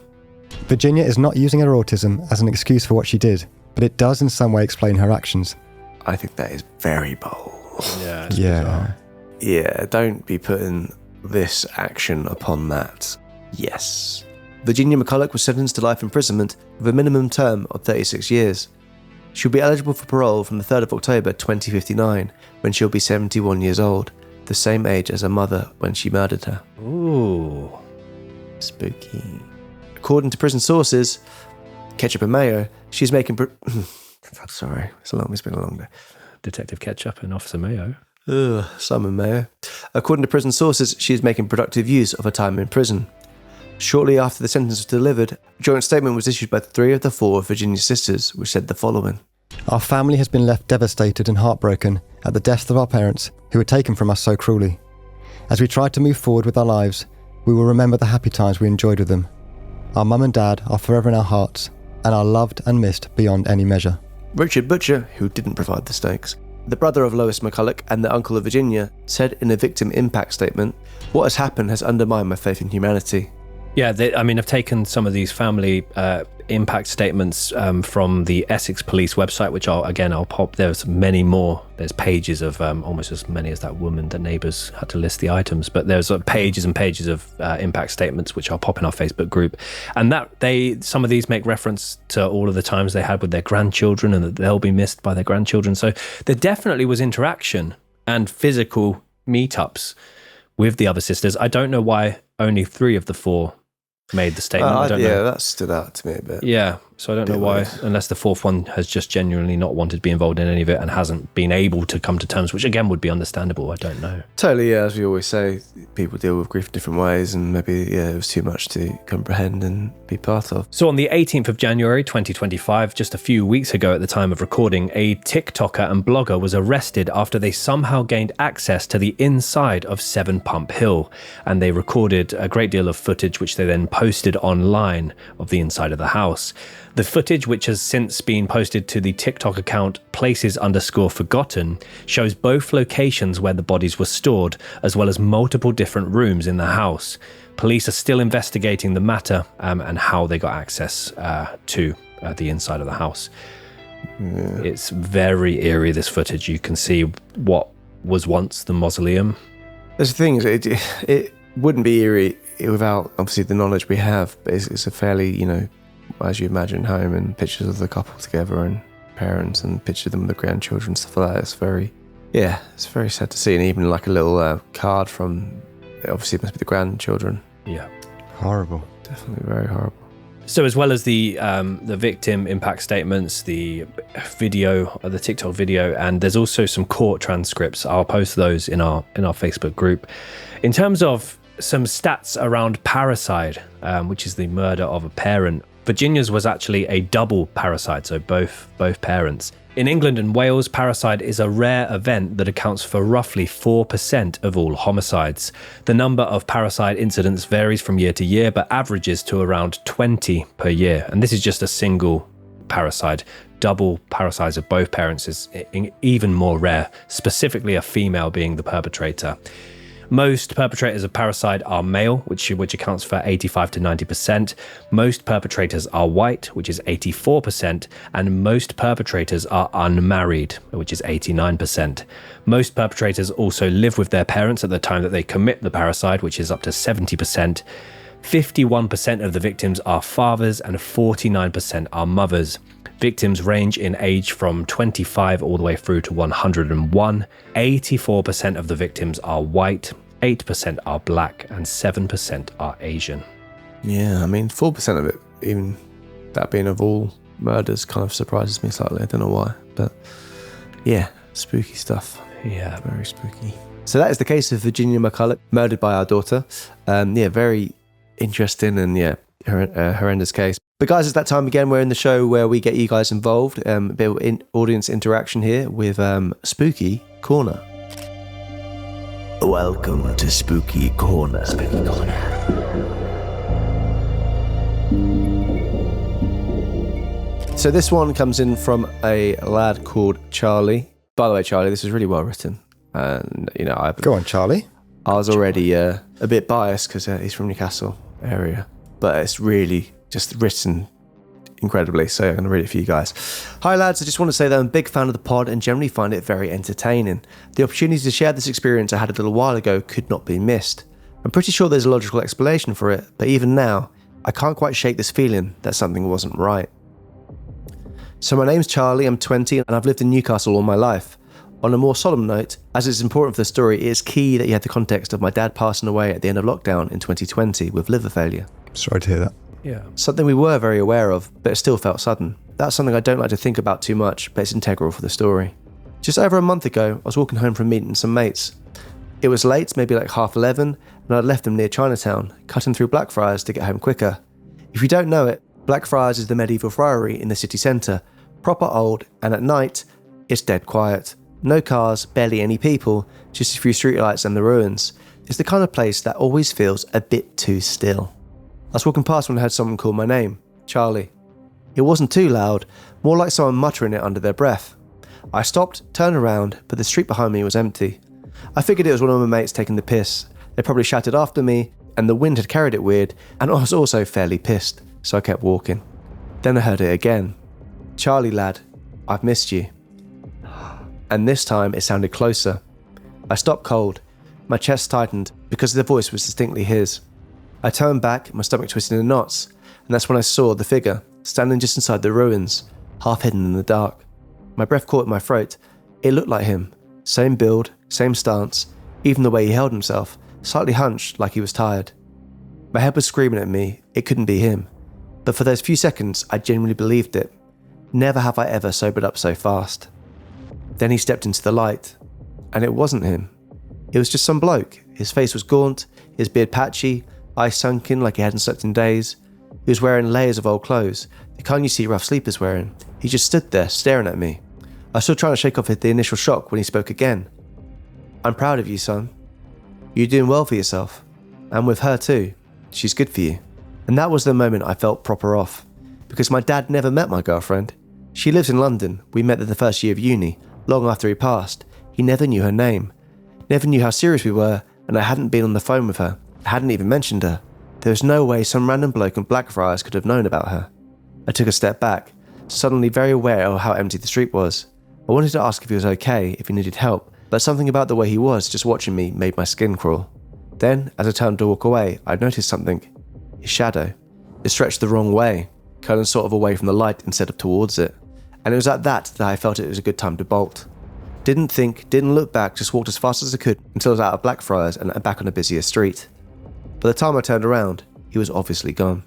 Virginia is not using her autism as an excuse for what she did, but it does in some way explain her actions. I think that is very bold. Yeah. Yeah. Yeah, don't be putting this action upon that. Yes. Virginia McCullough was sentenced to life imprisonment with a minimum term of 36 years. She'll be eligible for parole from the 3rd of October 2059, when she'll be 71 years old, the same age as her mother when she murdered her. Ooh. Spooky. According to prison sources, Ketchup and Mayo, she's making... Sorry, it's been a long day. Detective Ketchup and Officer Mayo. Ugh, Simon Mayo. According to prison sources, she is making productive use of her time in prison. Shortly after the sentence was delivered, a joint statement was issued by 3 of the 4 of Virginia's sisters, which said the following. Our family has been left devastated and heartbroken at the deaths of our parents who were taken from us so cruelly. As we try to move forward with our lives, we will remember the happy times we enjoyed with them. Our mum and dad are forever in our hearts and are loved and missed beyond any measure. Richard Butcher, who didn't provide the stakes, the brother of Lois McCullough and the uncle of Virginia, said in a victim impact statement, "What has happened has undermined my faith in humanity." Yeah, I've taken some of these family impact statements from the Essex police website, which I'll pop. There's many more. There's pages of almost as many as that woman, the neighbours had to list the items, but there's pages and pages of impact statements, which I'll pop in our Facebook group. And some of these make reference to all of the times they had with their grandchildren and that they'll be missed by their grandchildren. So there definitely was interaction and physical meetups with the other sisters. I don't know why only 3 of the 4 made the statement. I don't know. That stood out to me a bit. Yeah, so I don't know why, unless the 4th one has just genuinely not wanted to be involved in any of it and hasn't been able to come to terms, which again would be understandable. I don't know. Totally, yeah. As we always say, people deal with grief different ways, and maybe it was too much to comprehend and be part of. So on the 18th of January 2025, just a few weeks ago at the time of recording, a TikToker and blogger was arrested after they somehow gained access to the inside of 7 Pump Hill, and they recorded a great deal of footage which they then posted online of the inside of the house. The footage, which has since been posted to the TikTok account places_forgotten, shows both locations where the bodies were stored, as well as multiple different rooms in the house. Police are still investigating the matter and how they got access to the inside of the house. Yeah. It's very eerie, this footage. You can see what was once the mausoleum. There's the thing, it wouldn't be eerie without obviously the knowledge we have, but it's a fairly, as you imagine, home and pictures of the couple together and parents and pictures of them with the grandchildren, stuff like that. It's very sad to see. And even like a little card from, obviously it must be the grandchildren. Yeah. Horrible. Definitely very horrible. So as well as the victim impact statements, the video, the TikTok video, and there's also some court transcripts. I'll post those in our Facebook group. In terms of some stats around parricide, which is the murder of a parent, Virginia's was actually a double parricide, so both parents. In England and Wales, parricide is a rare event that accounts for roughly 4% of all homicides. The number of parricide incidents varies from year to year, but averages to around 20 per year. And this is just a single parricide. Double parricides of both parents is even more rare, specifically a female being the perpetrator. Most perpetrators of parricide are male, which accounts for 85 to 90%. Most perpetrators are white, which is 84%. And most perpetrators are unmarried, which is 89%. Most perpetrators also live with their parents at the time that they commit the parricide, which is up to 70%. 51% of the victims are fathers and 49% are mothers. Victims range in age from 25 all the way through to 101. 84% of the victims are white, 8% are black, and 7% are Asian. Yeah, 4% of it, even that being of all murders, kind of surprises me slightly. I don't know why, but yeah, spooky stuff. Yeah. Very spooky. So that is the case of Virginia McCullough, murdered by our daughter. Very interesting and horrendous case. But guys, it's that time again. We're in the show where we get you guys involved, a bit of audience interaction here with Spooky Corner. Welcome to Spooky Corner. Spooky Corner. So this one comes in from a lad called Charlie. By the way, Charlie, this is really well written. And Go on, Charlie. I was already a bit biased because he's from Newcastle area, but it's really just written incredibly, so I'm going to read it for you guys. Hi lads, I just want to say that I'm a big fan of the pod and generally find it very entertaining. The opportunity to share this experience I had a little while ago could not be missed. I'm pretty sure there's a logical explanation for it, but even now, I can't quite shake this feeling that something wasn't right. So my name's Charlie, I'm 20 and I've lived in Newcastle all my life. On a more solemn note, as it's important for the story, it is key that you have the context of my dad passing away at the end of lockdown in 2020 with liver failure. Sorry to hear that. Yeah. Something we were very aware of, but it still felt sudden. That's something I don't like to think about too much, but it's integral for the story. Just over a month ago, I was walking home from meeting some mates. It was late, maybe like 11:30, and I'd left them near Chinatown, cutting through Blackfriars to get home quicker. If you don't know it, Blackfriars is the medieval friary in the city centre, proper old, and at night, it's dead quiet. No cars, barely any people, just a few streetlights and the ruins. It's the kind of place that always feels a bit too still. I was walking past when I heard someone call my name, Charlie. It wasn't too loud, more like someone muttering it under their breath. I stopped, turned around, but the street behind me was empty. I figured it was one of my mates taking the piss. They probably shouted after me, and the wind had carried it weird, and I was also fairly pissed, so I kept walking. Then I heard it again. Charlie lad, I've missed you. And this time it sounded closer. I stopped cold. My chest tightened because the voice was distinctly his. I turned back, my stomach twisted in knots, and that's when I saw the figure, standing just inside the ruins, half hidden in the dark. My breath caught in my throat. It looked like him. Same build, same stance, even the way he held himself, slightly hunched like he was tired. My head was screaming at me, it couldn't be him. But for those few seconds, I genuinely believed it. Never have I ever sobered up so fast. Then he stepped into the light, and it wasn't him. It was just some bloke. His face was gaunt, his beard patchy, eyes sunken like he hadn't slept in days. He was wearing layers of old clothes, the kind you see rough sleepers wearing. He just stood there, staring at me. I was still trying to shake off the initial shock when he spoke again. I'm proud of you, son. You're doing well for yourself. And with her too. She's good for you. And that was the moment I felt proper off. Because my dad never met my girlfriend. She lives in London. We met in the first year of uni, long after he passed. He never knew her name. Never knew how serious we were, and I hadn't been on the phone with her. I hadn't even mentioned her. There was no way some random bloke in Blackfriars could have known about her. I took a step back, suddenly very aware of how empty the street was. I wanted to ask if he was okay, if he needed help, but something about the way he was just watching me made my skin crawl. Then, as I turned to walk away, I noticed something. His shadow. It stretched the wrong way, curling sort of away from the light instead of towards it. And it was at that I felt it was a good time to bolt. Didn't think, didn't look back, just walked as fast as I could until I was out of Blackfriars and back on a busier street. By the time I turned around, he was obviously gone.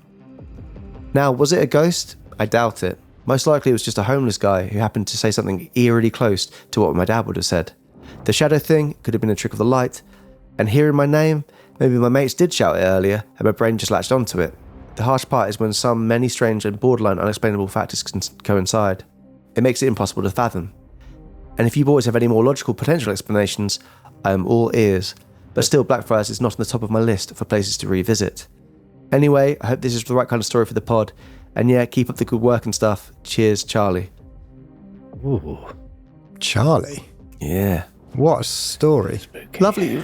Now, was it a ghost? I doubt it. Most likely it was just a homeless guy who happened to say something eerily close to what my dad would have said. The shadow thing could have been a trick of the light, and hearing my name, maybe my mates did shout it earlier and my brain just latched onto it. The harsh part is when many strange and borderline unexplainable factors can coincide. It makes it impossible to fathom. And if you boys have any more logical potential explanations, I am all ears. But still, Blackfriars is not on the top of my list for places to revisit. Anyway, I hope this is the right kind of story for the pod. And yeah, keep up the good work and stuff. Cheers, Charlie. Ooh. Charlie? Yeah. What a story. Lovely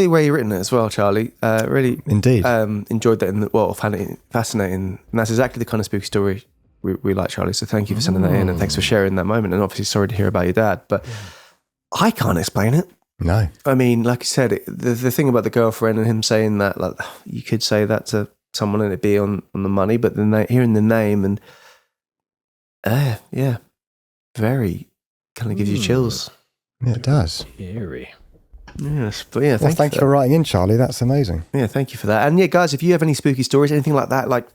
way you've written it as well, Charlie. Really Indeed. Enjoyed that found it fascinating. And that's exactly the kind of spooky story we like, Charlie. So thank you for sending that in, and thanks for sharing that moment. And obviously sorry to hear about your dad, but I can't explain it. No. I mean, like you said, the thing about the girlfriend and him saying that, like, you could say that to someone and it'd be on the money, but then hearing the name and yeah, very kind of gives you chills. Yeah, it does. Eerie. Yes, but yeah, Thank you for writing in, Charlie. That's amazing. Yeah, thank you for that. And yeah, guys, if you have any spooky stories, anything like that, like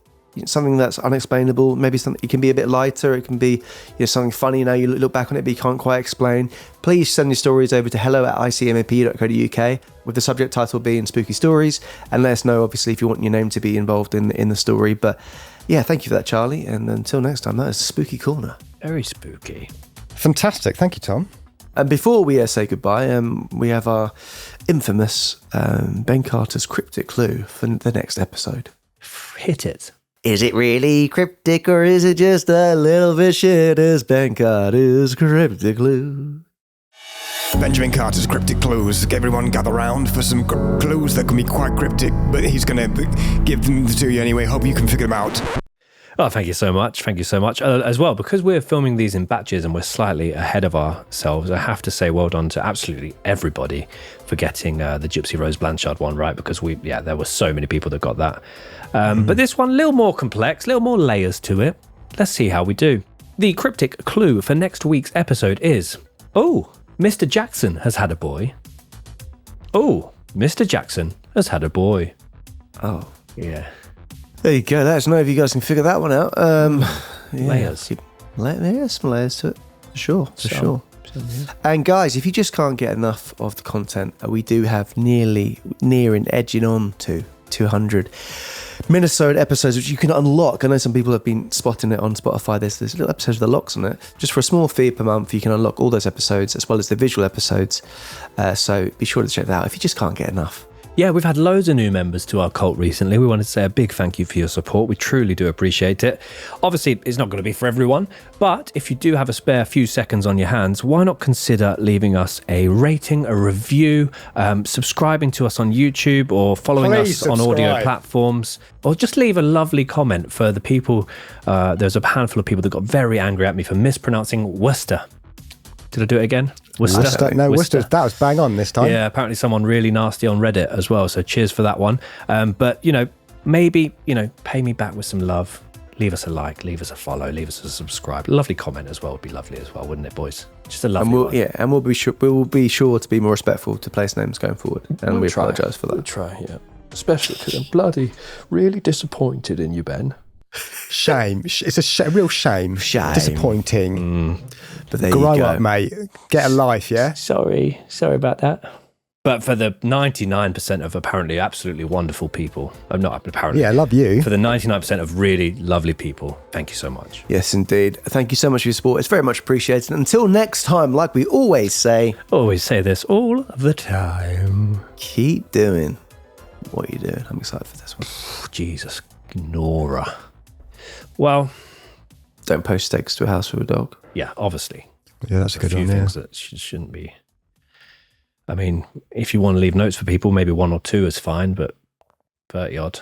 something that's unexplainable, maybe something, it can be a bit lighter, it can be something funny, you look back on it but you can't quite explain, please send your stories over to hello@icmap.co.uk with the subject title being spooky stories, and let us know obviously if you want your name to be involved in the story. But yeah, thank you for that, Charlie, and until next time, that is Spooky Corner. Very spooky. Fantastic. Thank you, Tom. And before we say goodbye, we have our infamous Ben Carter's cryptic clue for the next episode. Hit it. Is it really cryptic, or is it just a little bit shit? Is Ben Carter's cryptic clue? Benjamin Carter's cryptic clues. Everyone gather round for some clues that can be quite cryptic, but he's going to give them to you anyway. Hope you can figure them out. Oh, thank you so much. Thank you so much. As well, because we're filming these in batches and we're slightly ahead of ourselves, I have to say well done to absolutely everybody for getting the Gypsy Rose Blanchard one right, because there were so many people that got that. But this one, a little more complex, a little more layers to it. Let's see how we do. The cryptic clue for next week's episode is, Mr. Jackson has had a boy. Mr. Jackson has had a boy. Oh. Yeah. There you go. Let us know if you guys can figure that one out. Layers. There's some layers to it. For sure. And guys, if you just can't get enough of the content, we do have near and edging on to 200 Minnesota episodes, which you can unlock. I know some people have been spotting it on Spotify. There's little episodes with the locks on it. Just for a small fee per month, you can unlock all those episodes as well as the visual episodes. So be sure to check that out if you just can't get enough. Yeah, we've had loads of new members to our cult recently. We wanted to say a big thank you for your support. We truly do appreciate it. Obviously, it's not going to be for everyone, but if you do have a spare few seconds on your hands, why not consider leaving us a rating, a review, subscribing to us on YouTube, or following us on audio platforms, or just leave a lovely comment for the people. There's a handful of people that got very angry at me for mispronouncing Worcester. Did I do it again? Worcester. No, Worcester. That was bang on this time. Yeah, apparently someone really nasty on Reddit as well. So cheers for that one. But, maybe, pay me back with some love. Leave us a like, leave us a follow, leave us a subscribe. Lovely comment as well would be lovely as well, wouldn't it, boys? Just a lovely one. Yeah, and we'll be sure to be more respectful to place names going forward. And we apologise for that. We'll try, yeah. Especially because I'm bloody really disappointed in you, Ben. Shame. It's a real shame. Disappointing. But there Grow you go. up, mate. Get a life, yeah? Sorry about that. But for the 99% of apparently absolutely wonderful people, not apparently. Yeah, I love you. For the 99% of really lovely people, thank you so much. Yes, indeed. Thank you so much for your support. It's very much appreciated. Until next time, like we always say this all the time. Keep doing what you're doing. I'm excited for this one. Jesus, Nora. Well, don't post stakes to a house with a dog. Yeah, obviously. Yeah, that's a good one. A few things that shouldn't be. I mean, if you want to leave notes for people, maybe 1 or 2 is fine, but 30 odd.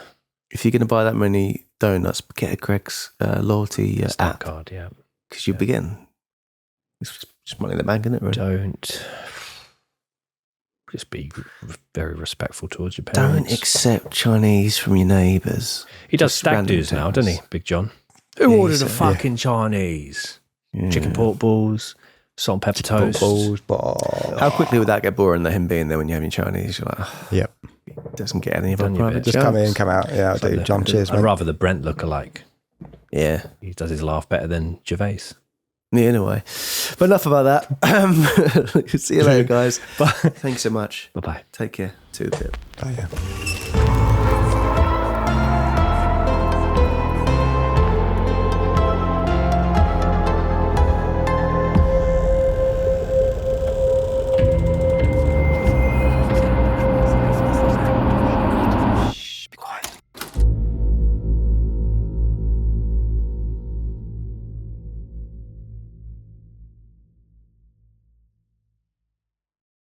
If you're going to buy that many donuts, get a Greg's loyalty app card, yeah, because you'll be getting it's just money in the bank, isn't it? Really? Don't just be very respectful towards your parents. Don't accept Chinese from your neighbours. He does stag do's now, doesn't he, Big John? Who ordered a fucking Chinese? Yeah. Chicken pork balls, salt and pepper toast. How quickly would that get boring, him being there when you're having Chinese? You're like, yep. Doesn't get any of our private Just jokes. come in, come out. Yeah, I'll do. John, cheers, mate. I'd rather the Brent look alike. Yeah. He does his laugh better than Gervais. Yeah, in a way. But enough about that. See you later, guys. Bye. Thanks so much. Bye-bye. Take care. To the bit. Oh, yeah.